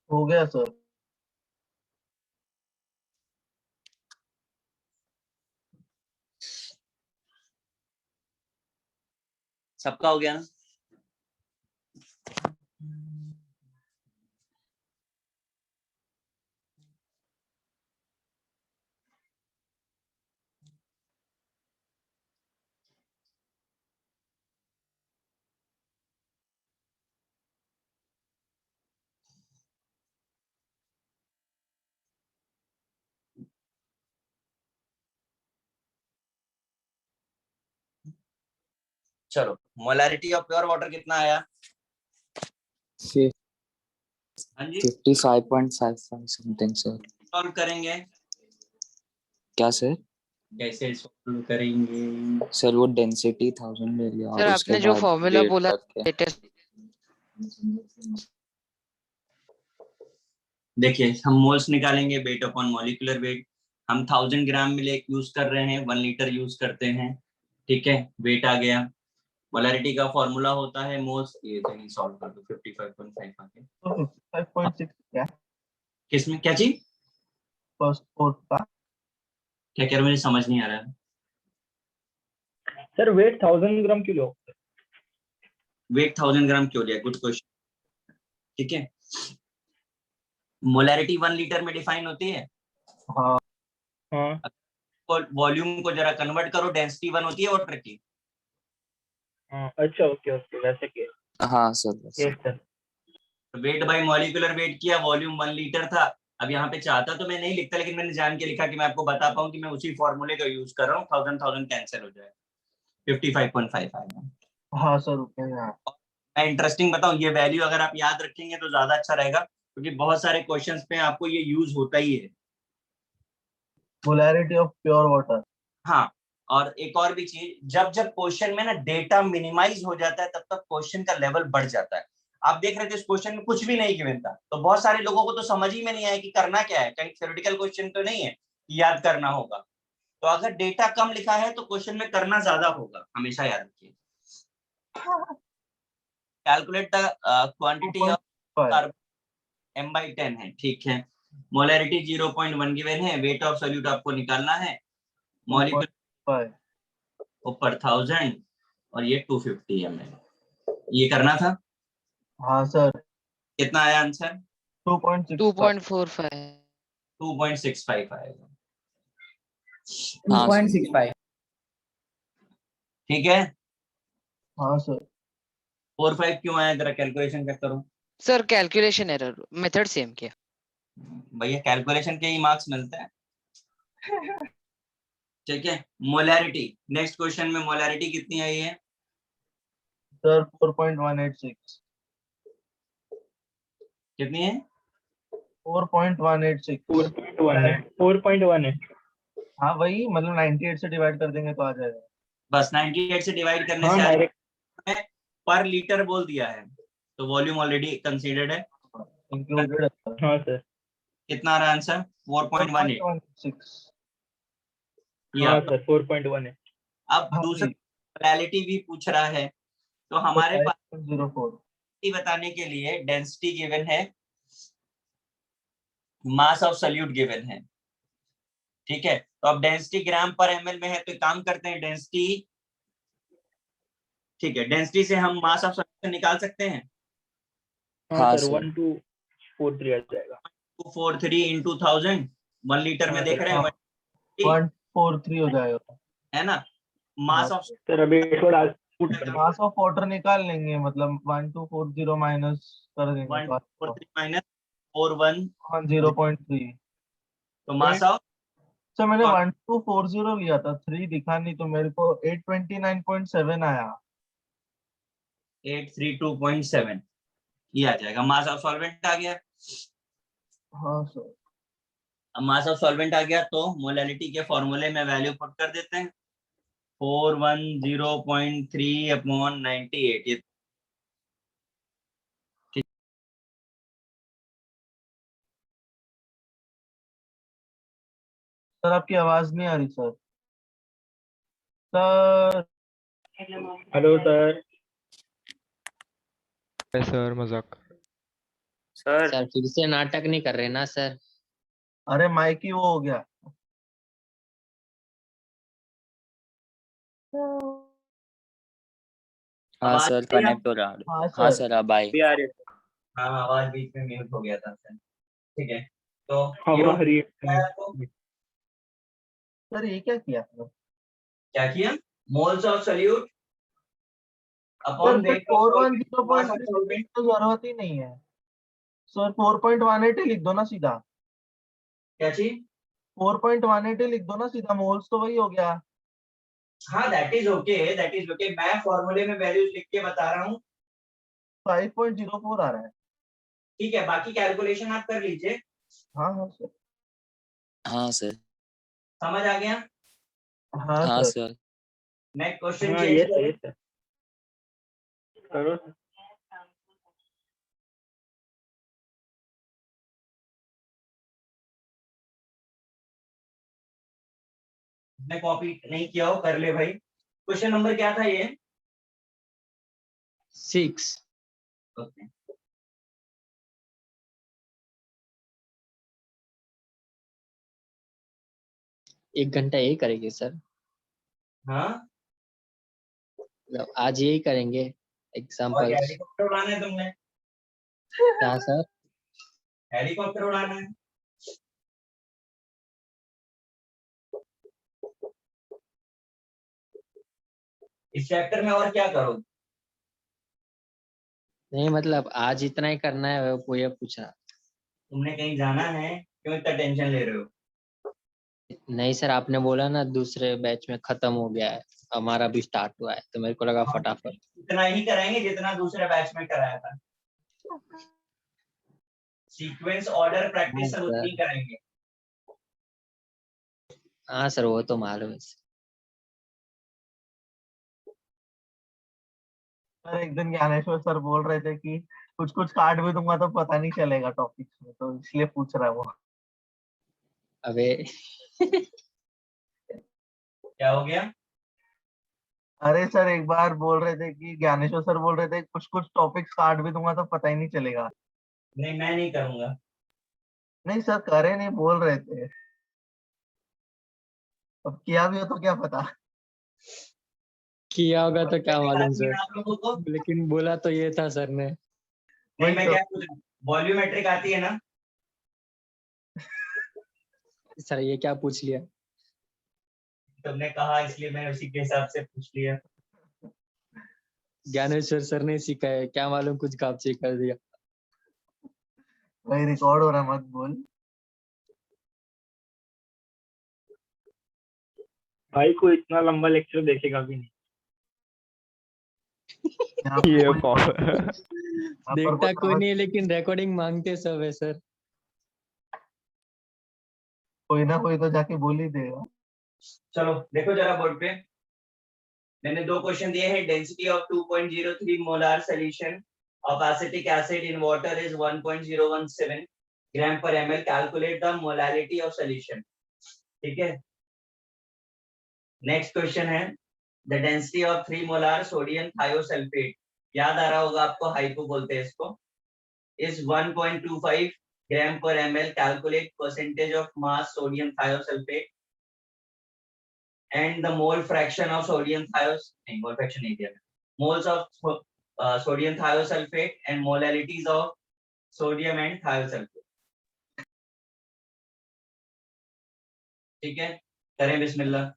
हो गया सर। सबका हो गया ना? चलो, मोलैरिटी ऑफ प्योर वाटर कितना आया? हाँ जी, 55.55 समथिंग सर। सॉल्व करेंगे क्या सर? कैसे सॉल्व करेंगे? सर वो डेंसिटी 1000 ले लिया सर और उसके आपने जो बाद फॉर्मूला वेट बोला करके। लेटेस्ट, देखिए, हम मोल्स निकालेंगे वेट अपॉन मॉलिक्यूलर वेट। हम 1000 ग्राम मिले यूज कर रहे हैं, 1 लीटर यूज करते हैं। ठीक है, वेट आ गया। मोलैरिटी का फॉर्मूला होता है मोल्स, ये कहीं सॉल्व कर दो। 55.5 आ गया। तो 55.6 क्या किसमें क्या चीज? फर्स्ट फोर्थ का? क्या कह रहे हो, मुझे समझ नहीं आ रहा है। सर वेट 1000 ग्राम किलो। वेट 1000 ग्राम क्यों लिया? Good question. ठीक है, मोलैरिटी 1 लीटर में डिफाइन होती है। हाँ हाँ वॉल्यूम को जरा कन्वर्ट करो, डेंसिटी 1 होती है वाटर की। हाँ, अच्छा ओके ओके, वैसे के। हाँ सर वैसे। Yes sir. Weight by molecular weight किया, वॉल्यूम 1 लीटर था। अब यहाँ पे चाहता तो मैं नहीं लिखता, लेकिन मैंने जान के लिखा कि मैं आपको बता पाऊँ कि मैं उसी फॉर्मूले का यूज कर रहा हूँ। 1000 कैंसिल हो जाए, 55.5 आएगा। हाँ सर रुके यहाँ। मैं इंटरेस्टिंग बताऊं, ये वैल्यू अगर आप याद रखेंगे तो ज्यादा अच्छा रहेगा, क्योंकि बहुत सारे क्वेश्चंस पे आपको ये यूज होता ही है। Molarity of pure water. हाँ, और एक और भी चीज, जब जब क्वेश्चन में ना डेटा मिनिमाइज हो जाता है, तब तक क्वेश्चन का लेवल बढ़ जाता है। आप देख रहे थे इस क्वेश्चन में कुछ भी नहीं गिवन था, तो बहुत सारे लोगों को तो समझ ही में नहीं आया कि करना क्या है। कहीं थ्योरेटिकल क्वेश्चन तो नहीं है कि याद करना होगा। तो अगर डेटा कम लिखा है तो क्वेश्चन में करना ज्यादा होगा, हमेशा याद रखिए। Calculate the quantity of carbon m/10 है। ठीक है, मोलैरिटी 0.1 गिवन है, वेट ऑफ सोल्यूट आपको निकालना है। मॉलिक्यूल ऊपर 1000 और ये 250 ml, ये करना था। हाँ सर। कितना आया आंसर? 2.45। 2.65 आएगा। हाँ 2.65। ठीक है, हाँ सर। 4-5 क्यों आया, जरा कैलकुलेशन चेक करो। Sir calculation error, method same किया। भैया कैलकुलेशन के ही मार्क्स मिलते हैं। ठीक है, मोलैरिटी, नेक्स्ट क्वेश्चन में मोलैरिटी कितनी आई है? सर 4.186। कितनी है? 4.186। 4.1 है। हाँ वही, मतलब 98 से डिवाइड कर देंगे तो आ जाएगा। बस 98 से डिवाइड करने हाँ से डायरेक्ट। पर लीटर बोल दिया है, तो वॉल्यूम ऑलरेडी कंसीडर्ड है। इंक्लूडेड। हाँ सर। कितना आ रहा है आंसर? 4.18। 4.16। हाँ सर 4.1 है। अब दूसरा मोलैलिटी भी पूछ रहा है, तो हमारे पास 05.04 बताने के लिए डेंसिटी गिवन है, मास ऑफ सॉल्यूट गिवन है। ठीक है, तो अब डेंसिटी ग्राम पर एमएल में है, तो काम करते हैं डेंसिटी। ठीक है, डेंसिटी से हम मास ऑफ सॉल्यूशन निकाल सकते हैं। हाँ सर 1243 आ जाएगा। 243 into 1000 1 लीटर में देख रहे हैं 143 हो जाएगा, है ना। मास ऑफ सर अभी थोड़ा मास ऑफ वाटर निकाल लेंगे, मतलब 1240 माइनस कर देंगे 143 माइनस 41 0.3। तो मास ऑफ सर मैंने 1240 लिया था, 3 दिखा नहीं, तो मेरे को 829.7 आया। 832.7 ये आ जाएगा। मास ऑफ सॉल्वेंट आ गया। हाँ सर। अब मास ऑफ सॉल्वेंट आ गया तो मोलैलिटी के फॉर्मूले में वैल्यू पुट कर देते हैं, 410.3 अपॉन 98। ये सर आपकी आवाज नहीं आ रही sir. Sir hello sir. Sir मजाक। सर फिर से नाटक नहीं कर रहे ना सर? अरे माइक ही वो हो गया। हाँ सर कनेक्ट हो रहा है। हाँ सर अब आए। भी आ रही है। हाँ आवाज बीच में म्यूट हो गया था सर। ठीक है, तो हवा हरी सर ये क्या किया आपने? क्या किया? Moles of solute sir upon फिर वेट ऑफ 410.3 तो जरूरत ही नहीं है सर। 4.18 ही लिख दो ना सीधा। क्या चीज? 4.18 लिख दो ना सीधा, मोल्स तो वही हो गया। हाँ that is okay, that is okay. मैं फॉर्मूले में वैल्यूज लिख के बता रहा हूँ। 5.04 आ रहा है। ठीक है, बाकी कैलकुलेशन आप कर लीजिए। हाँ हाँ सर। हाँ सर। समझ आ गया? हाँ हाँ सर। सर। नेक्स्ट क्वेश्चन हाँ चेंज ये करो। सर करो सर। मैं कॉपी नहीं किया हो कर ले भाई। क्वेश्चन नंबर क्या था ये? 6। ओके। एक घंटा यही करेंगे सर? हाँ मतलब आज यही करेंगे और एग्जाम्पल? हेलीकॉप्टर उड़ाना है तुमने? क्या सर? हेलीकॉप्टर उड़ाना है? इस चैप्टर में और क्या करो? नहीं मतलब आज इतना ही करना है, वो ये पूछा। तुमने कहीं जाना है? क्यों इतना टेंशन ले रहे हो? नहीं सर, आपने बोला ना दूसरे बैच में खत्म हो गया है, हमारा भी स्टार्ट हुआ है, तो मेरे को लगा फटाफट। इतना ही कराएंगे जितना दूसरे बैच में कराया था। सीक्वेंस ऑर्डर प्रैक्टिस सब उतनी ही कराएंगे। हाँ सर वो तो मालूम है। सर एक दिन ज्ञानेश्वर सर बोल रहे थे कि कुछ कुछ काट भी दूंगा तो पता नहीं चलेगा टॉपिक्स में, तो इसलिए पूछ रहा है वो। अबे क्या हो गया? अरे सर एक बार बोल रहे थे कि ज्ञानेश्वर सर बोल रहे थे कुछ कुछ टॉपिक्स काट भी दूंगा तो पता ही नहीं चलेगा। नहीं मैं नहीं करूंगा। नहीं सर करे नहीं, बोल रहे थे। अब किया भी हो तो क्या पता। किया होगा तो क्या मालूम आती है सर, ना आप लोगों को? लेकिन बोला तो ये था सर ने। नहीं मैं क्या पूछ रहा हूँ, वॉल्यूमेट्रिक आती है ना? सर ये क्या पूछ लिया? तुमने कहा इसलिए मैं उसी के हिसाब से पूछ लिया। ज्ञानेश्वर सर ने सिखाया, क्या मालूम कुछ गापची कर दिया। भाई रिकॉर्ड हो रहा, मत बोल। भाई को इतना लंबा लेक्चर देखेगा भी नहीं। ये कौन? देखता कोई नहीं है, लेकिन रिकॉर्डिंग मांगते सब है सर। कोई ना कोई तो जाके बोल ही देगा। चलो देखो जरा बोर्ड पे, मैंने दो क्वेश्चन दिए हैं। Density of 2.03 molar solution of acetic acid in water is 1.017 ग्राम पर ml, calculate the molarity of solution. ठीक है, नेक्स्ट क्वेश्चन है the density of 3 molar sodium thiosulphate, याद आ रहा होगा आपको, हाइपो बोलते हैं इसको, is 1.25 gram per ml, calculate percentage of mass sodium thiosulfate and the mole fraction of sodium mole fraction नहीं दिया, moles of sodium thiosulfate and molarities of sodium and thiosulfate। ठीक है, करें बिस्मिल्लाह।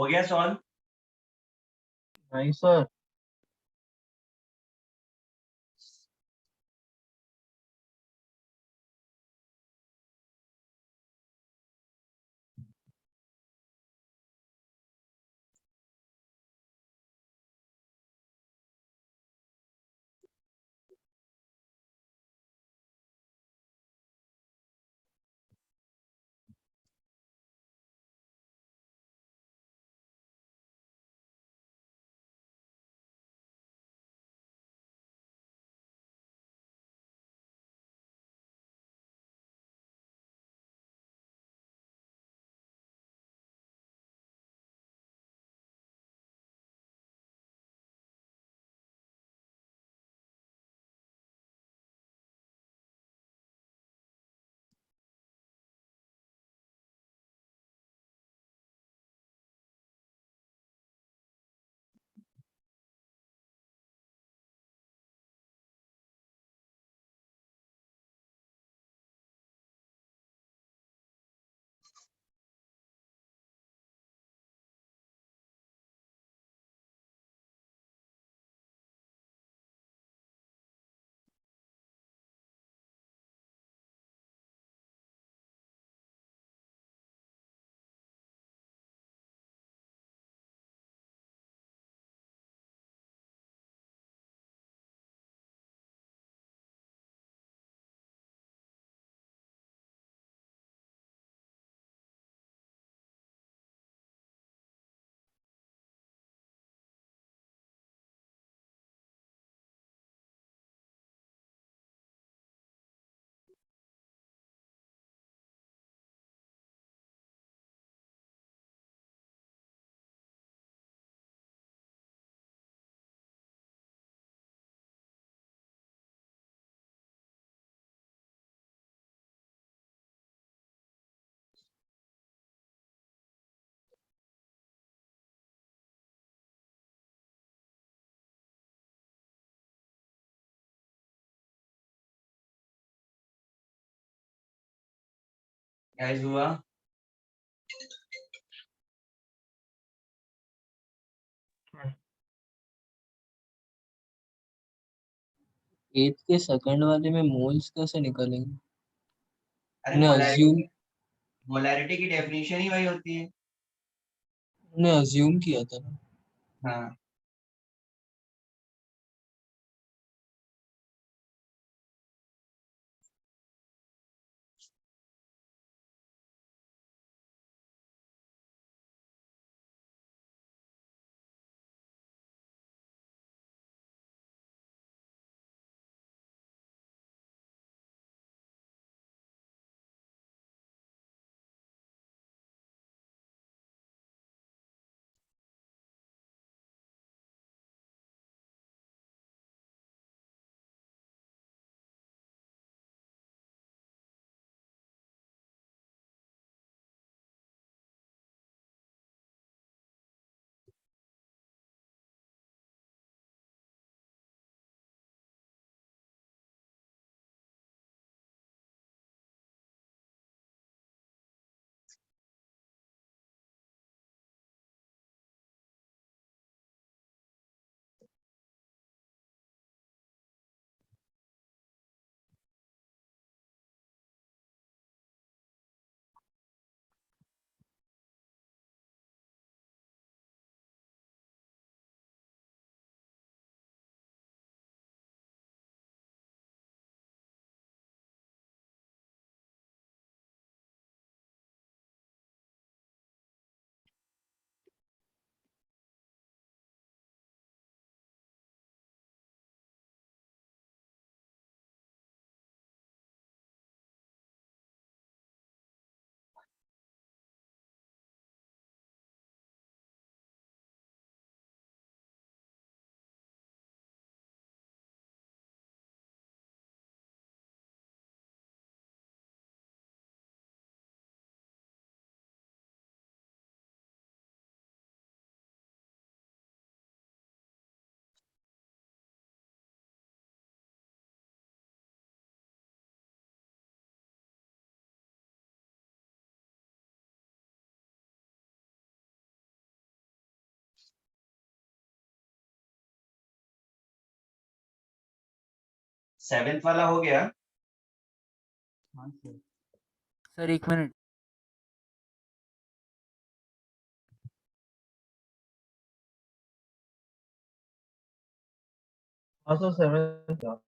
हो गया सॉल्व? नहीं सर। गाइस हुआ? एथ के सेकंड वाले में मोल्स कैसे निकलेंगे? अरे ने अज्यूम मोलैरिटी की डेफिनेशन ही वही होती है। ने अज्यूम किया था ना। हाँ 7th वाला हो गया। हाँ सर 1 मिनट। हाँ सर 7th।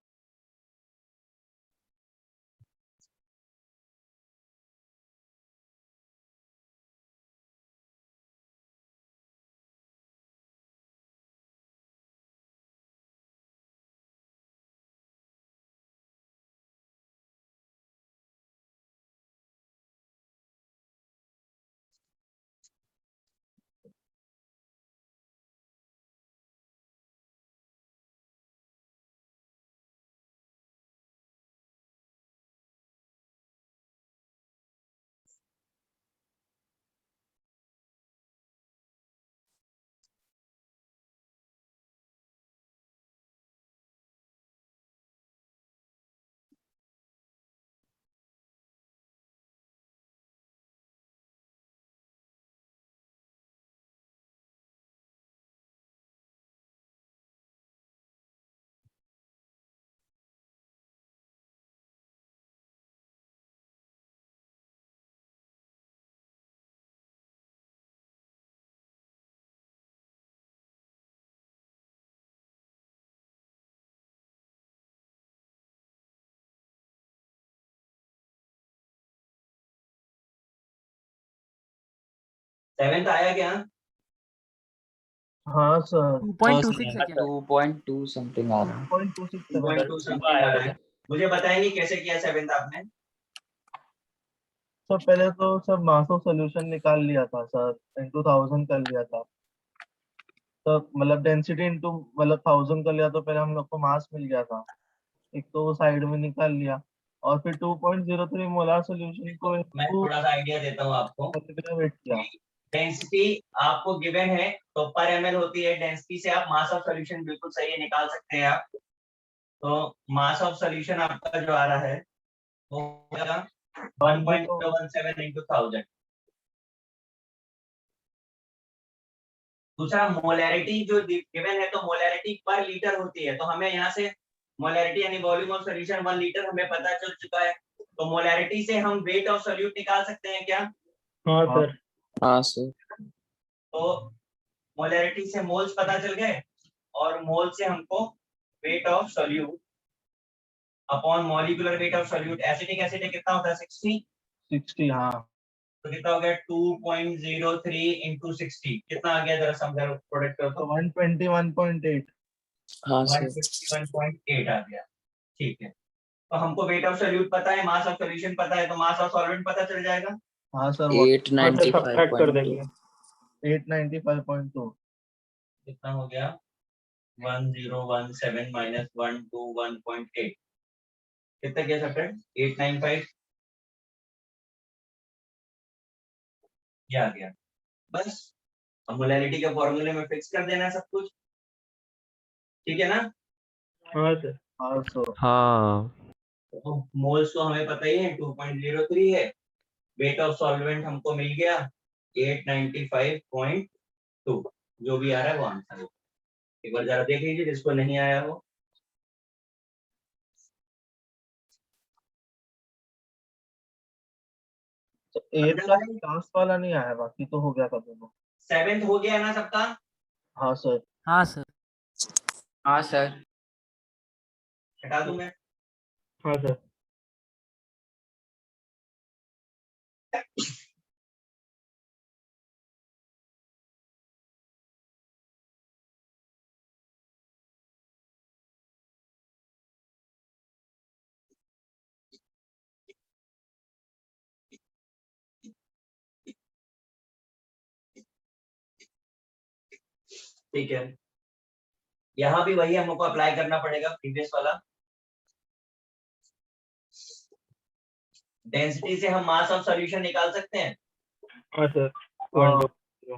सेवेंथ आया क्या? हाँ सर 2.26 सेकेंड। 2.2 समथिंग आ रहा है। 2.26 2.2 समथिंग आ रहा है। मुझे बताएंगे कैसे किया 7th आपने? सर पहले तो सर मास ऑफ सोल्यूशन निकाल लिया था सर, इंटू 1000 कर लिया था। तो मतलब डेंसिटी इंटू मतलब 1000 कर लिया तो पहले हम लोग को मास मिल गया था, एक तो वो साइड में निकाल लिया। और फिर 2.03 मोलार सोल्यूशन को मैं थोड़ा सा आइडिया देता हूँ आपको। वेट किया। डेंसिटी आपको गिवन है तो पर ml होती है। डेंसिटी से आप मास ऑफ सॉल्यूशन बिल्कुल सही है, निकाल सकते हैं आप। तो मास ऑफ सॉल्यूशन आपका जो आ रहा है वो होगा 1.17 into 1000। दूसरा मोलैरिटी जो गिवन है, तो मोलैरिटी पर लीटर होती है, तो हमें यहाँ से मोलैरिटी यानी वॉल्यूम ऑफ सॉल्यूशन 1 लीटर हमें पता चल चुका है। तो मोलैरिटी से हम वेट ऑफ सॉल्यूट निकाल सकते हैं क्या? हाँ सर। हाँ सर। तो मोलैरिटी से मोल्स पता चल गए और मोल से हमको weight of solute upon molecular weight of solute. Acetic acid कितना होता है? 60। हाँ तो कितना हो गया? 2.03 into 60 कितना आ गया? जरा समझा प्रोडक्ट कर तो दो। 121.8। हाँ सर। 151.8 आ गया। ठीक है, तो हमको वेट ऑफ सॉल्यूट पता है, मास ऑफ सॉल्यूशन पता है, तो मास ऑफ सॉल्वेंट पता चल जाएगा। हाँ सर सब्ट्रैक्ट कर 895.2। देंगे। 895.2। कितना हो गया? 1017 minus 121.8 कितना किया सब्ट्रैक्ट? 895 ये आ गया। बस अब मोलैरिटी के फॉर्मूले में फिक्स कर देना सब कुछ, ठीक है ना? हाँ सर। हाँ सर। हाँ तो मोल्स तो हमें पता ही है 2.03 है। वेट ऑफ सॉल्वेंट हमको मिल गया 895.2। जो भी आ रहा है वो आंसर है। एक बार जरा देख लीजिए जिसको नहीं आया हो। तो 8 का लास्ट वाला नहीं आया, बाकी तो हो गया था दोनों। 7th हो गया ना सबका? हाँ सर। हाँ सर। हाँ सर। हटा दूं मैं? हाँ सर। ठीक है, यहाँ भी वही हमको अप्लाई करना पड़ेगा प्रीवियस वाला। डेंसिटी से हम मास ऑफ सॉल्यूशन निकाल सकते हैं। हाँ सर। 1 2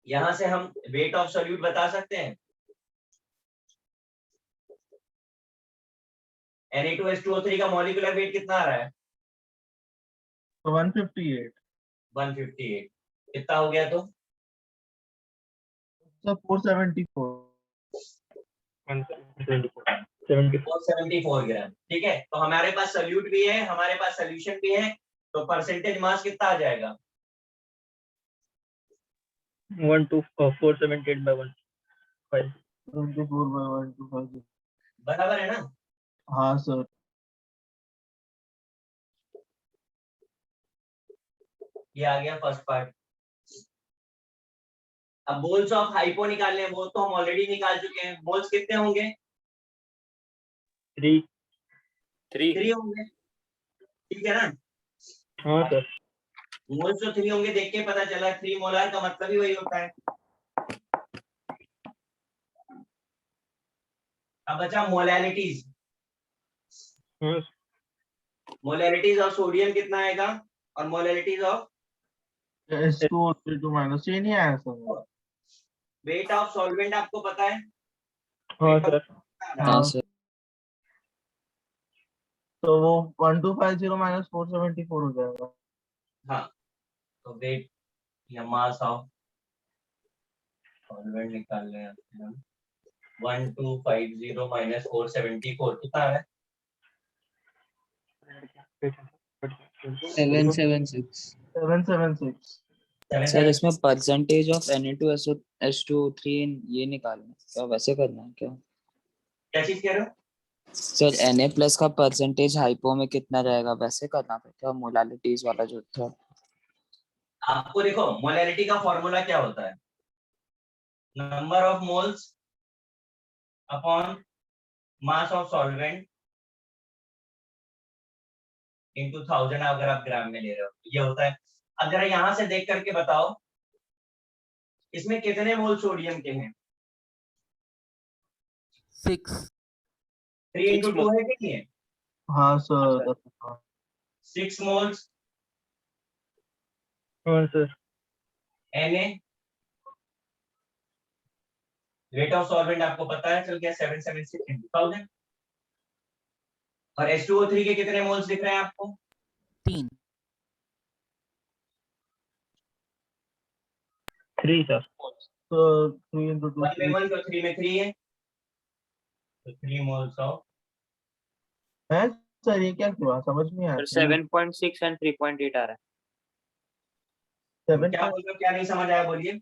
यहाँ से हम वेट ऑफ सॉल्यूट बता सकते हैं। Na2H2O3 का मॉलिक्यूलर वेट कितना आ रहा है? 158। 158 कितना हो गया? तो सर 474। 474 ग्राम। ठीक है, तो हमारे पास सल्यूट भी है, हमारे पास सोल्यूशन भी है, तो परसेंटेज मास कितना आ जाएगा? 478/1.5। 24/125। बराबर है ना? हाँ सर। ये आ गया फर्स्ट पार्ट। अब मोल्स ऑफ हाइपो निकालने हैं, वो तो हम ऑलरेडी निकाल चुके हैं। मोल्स कितने होंगे? 3। 3 होंगे, ठीक है ना? हाँ सर। मोल्स तो 3 होंगे, देख के पता चला 3 मोलार का मतलब ही वही होता है। अब बचा मोलैलिटीज। मोलैलिटीज ऑफ सोडियम कितना आएगा और मोलैलिटीज ऑफ S2O3 माइनस, ये नहीं आया सर। वेट ऑफ सॉल्वेंट आपको पता है? हाँ सर। हाँ सर। तो वो 1250 माइनस 474 हो जाएगा। हाँ, तो वेट या मास ऑफ सॉल्वेंट निकाल रहे हैं हम। 1250 माइनस 474 कितना है? 776। 776। सर इसमें परसेंटेज ऑफ Na2SO3 ये निकालना है क्या, वैसे करना है क्या? क्या चीज कह रहे हो? सर Na+ का परसेंटेज हाइपो में कितना रहेगा, वैसे करना पड़ेगा मोलालिटीज वाला जो था। आपको देखो, मोलैलिटी का फॉर्मूला क्या होता है? Number of moles upon mass of solvent into 1000, अगर आप ग्राम में ले रहे हो ये होता है। अगर यहां से देख करके बताओ इसमें कितने मोल सोडियम के हैं? 6। 3 इंटू 2 है कि नहीं है? हाँ सर। 6 मोल्स हाँ sir. Na। Rate of solvent आपको पता है, चल गया 776 इंटू 1000। और H2O3 के कितने मोल्स दिख रहे हैं आपको? 3। 3 सर। तो 3 into 2 1 में 1 तो 3 में 3 है, तो 3 मोल्स ऑफ है सर। ये क्या हुआ, समझ नहीं आया। 7.6 एंड 3.8 आ रहा है। 7 क्या बोल रहे हो, क्या नहीं समझ आया बोलिए।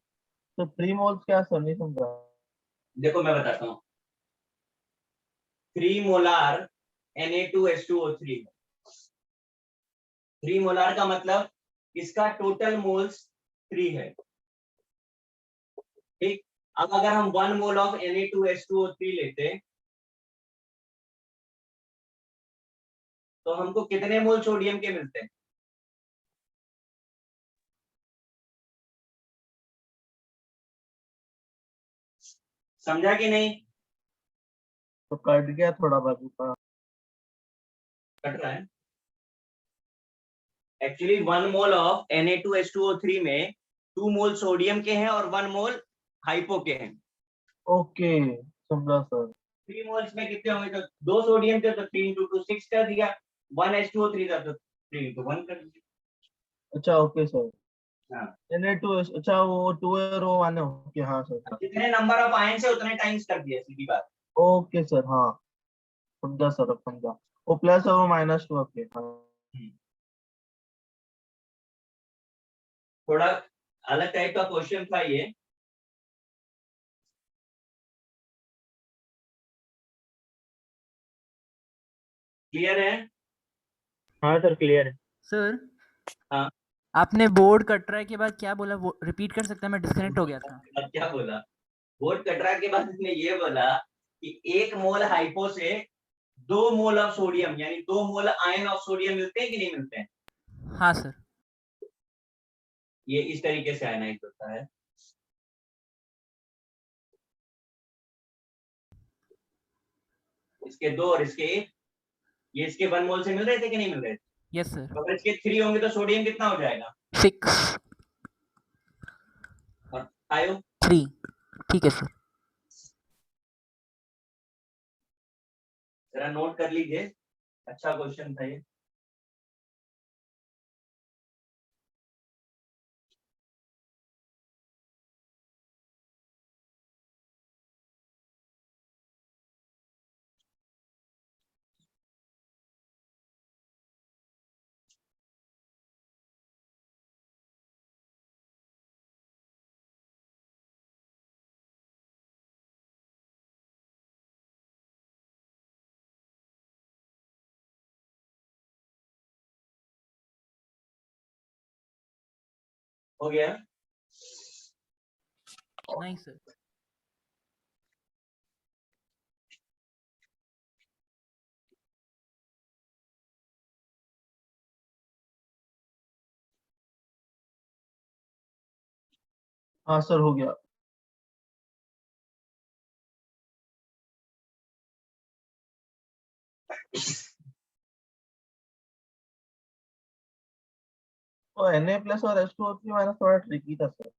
तो 3 मोल्स क्या सर, नहीं समझा। देखो मैं बताता हूँ। 3 मोलार Na2H2O3 है। 3 मोलार का मतलब इसका टोटल मोल्स 3 है, ठीक। अब अगर हम 1 मोल ऑफ Na2H2O3 लेते तो हमको कितने मोल सोडियम के मिलते हैं? समझा कि नहीं? तो कट गया थोड़ा बाजू का। कट रहा है एक्चुअली। 1 मोल ऑफ Na2H2O3 में 2 मोल सोडियम के हैं और 1 मोल हाइपो के हैं। ओके समझा सर। 3 मोल्स में कितने होंगे? तो 2 सोडियम थे तो 3 इंटू 2 6 कर दिया। 1 H2O3 था तो 3 इंटू 1 कर दिया। अच्छा ओके सर। हाँ, Na2, अच्छा वो 2 और वो 1 है। ओके हाँ सर। जितने नंबर ऑफ आयन से उतने टाइम्स कर दिया, सीधी बात। ओके सर हाँ समझा सर, अब समझा। वो प्लस और वो -2। ओके हाँ। थोड़ा अलग टाइप का क्वेश्चन था ये। क्लियर है? हाँ सर क्लियर है। सर हाँ, आपने बोर्ड कटरा के बाद क्या बोला, वो रिपीट कर सकते हैं, मैं डिस्कनेक्ट हो गया था। अब क्या बोला? बोर्ड कटरा के बाद इसने ये बोला कि 1 मोल हाइपो से 2 मोल ऑफ सोडियम यानी 2 मोल आयन ऑफ सोडियम मिलते हैं कि नहीं मिलते हैं? हाँ सर। ये इस तरीके से आयनाइज होता है। इसके 2 और इसके 1, ये इसके 1 मोल से मिल रहे थे कि नहीं मिल रहे थे? Yes sir. तो अगर इसके 3 होंगे तो सोडियम कितना हो जाएगा? 6। और आयो 3। ठीक है सर। जरा नोट कर लीजिए, अच्छा क्वेश्चन था ये। हो गया? नहीं सर। हाँ सर हो गया। तो Na+ और H2O3 माइनस थोड़ा ट्रिकी था सर।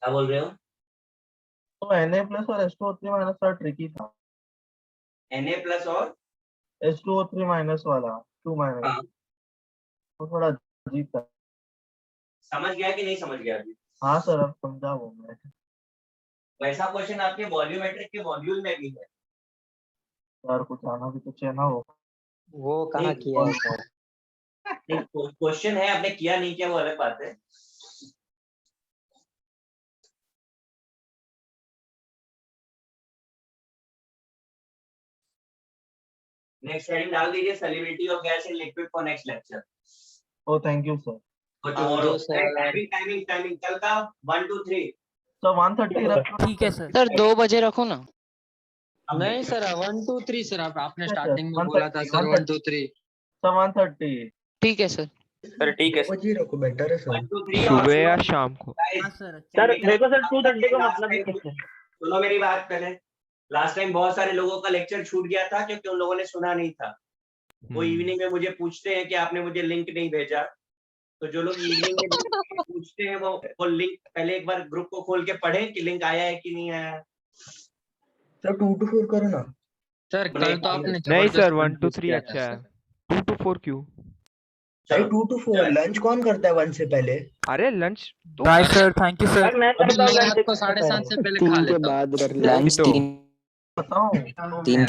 क्या बोल रहे हो? तो Na+ और H2O3 माइनस थोड़ा ट्रिकी था। Na+ और H2O3 माइनस वाला 2 माइनस हाँ, वो थोड़ा अजीब था। समझ गया कि नहीं समझ गया अभी? हाँ सर अब समझा वो मैं। वैसा क्वेश्चन आपके वॉल्यूमेट्रिक के मॉड्यूल में भी है। यार कुछ आना भी तो चाहिए ना वो। वो कहाँ किया है सर? क्वेश्चन है, आपने किया नहीं किया वो अलग बात है। नेक्स्ट हेडिंग डाल दीजिए, solubility of gas in liquid for next lecture. Oh thank you sir. और टुमारो टाइमिंग कल का 1 to 3 सर 1:30 रख ठीक है सर। सर 2 बजे रखो ना। नहीं सर 1 to 3 सर, आपने सर, स्टार्टिंग में बोला था 1:30, सर 1 to 3। सर 1:30। ठीक है सर। सर ठीक है बजे रखो बेटर है सर। 1 to 3 सुबह या शाम को? हाँ सर। सर मेरे को सर 2:30 का मतलब ही कैसे? सुनो मेरी बात पहले। लास्ट टाइम बहुत सारे लोगों का लेक्चर छूट गया था क्योंकि उन लोगों ने सुना नहीं था। वो इवनिंग में मुझे पूछते हैं कि आपने मुझे लिंक नहीं भेजा। तो जो लोग इवनिंग में पूछते हैं वो लिंक पहले एक बार ग्रुप को खोल के पढ़ें कि लिंक आया है कि नहीं आया। सर 2 to 4 करो ना। सर कल तो आपने नहीं सर, 1 to confuse 3 किया अच्छा था है। सर। 2 to 4 क्यों? भाई 2 to 4 लंच कौन करता है 1 से पहले? अरे लंच तो bye sir, thank you sir. Sir मैं अभी करता हूँ मैं लंच रात को 7:30 से पहले खा 3 के लेता हूँ। बाद कर वही लंच तो। 3 बताऊं तो 3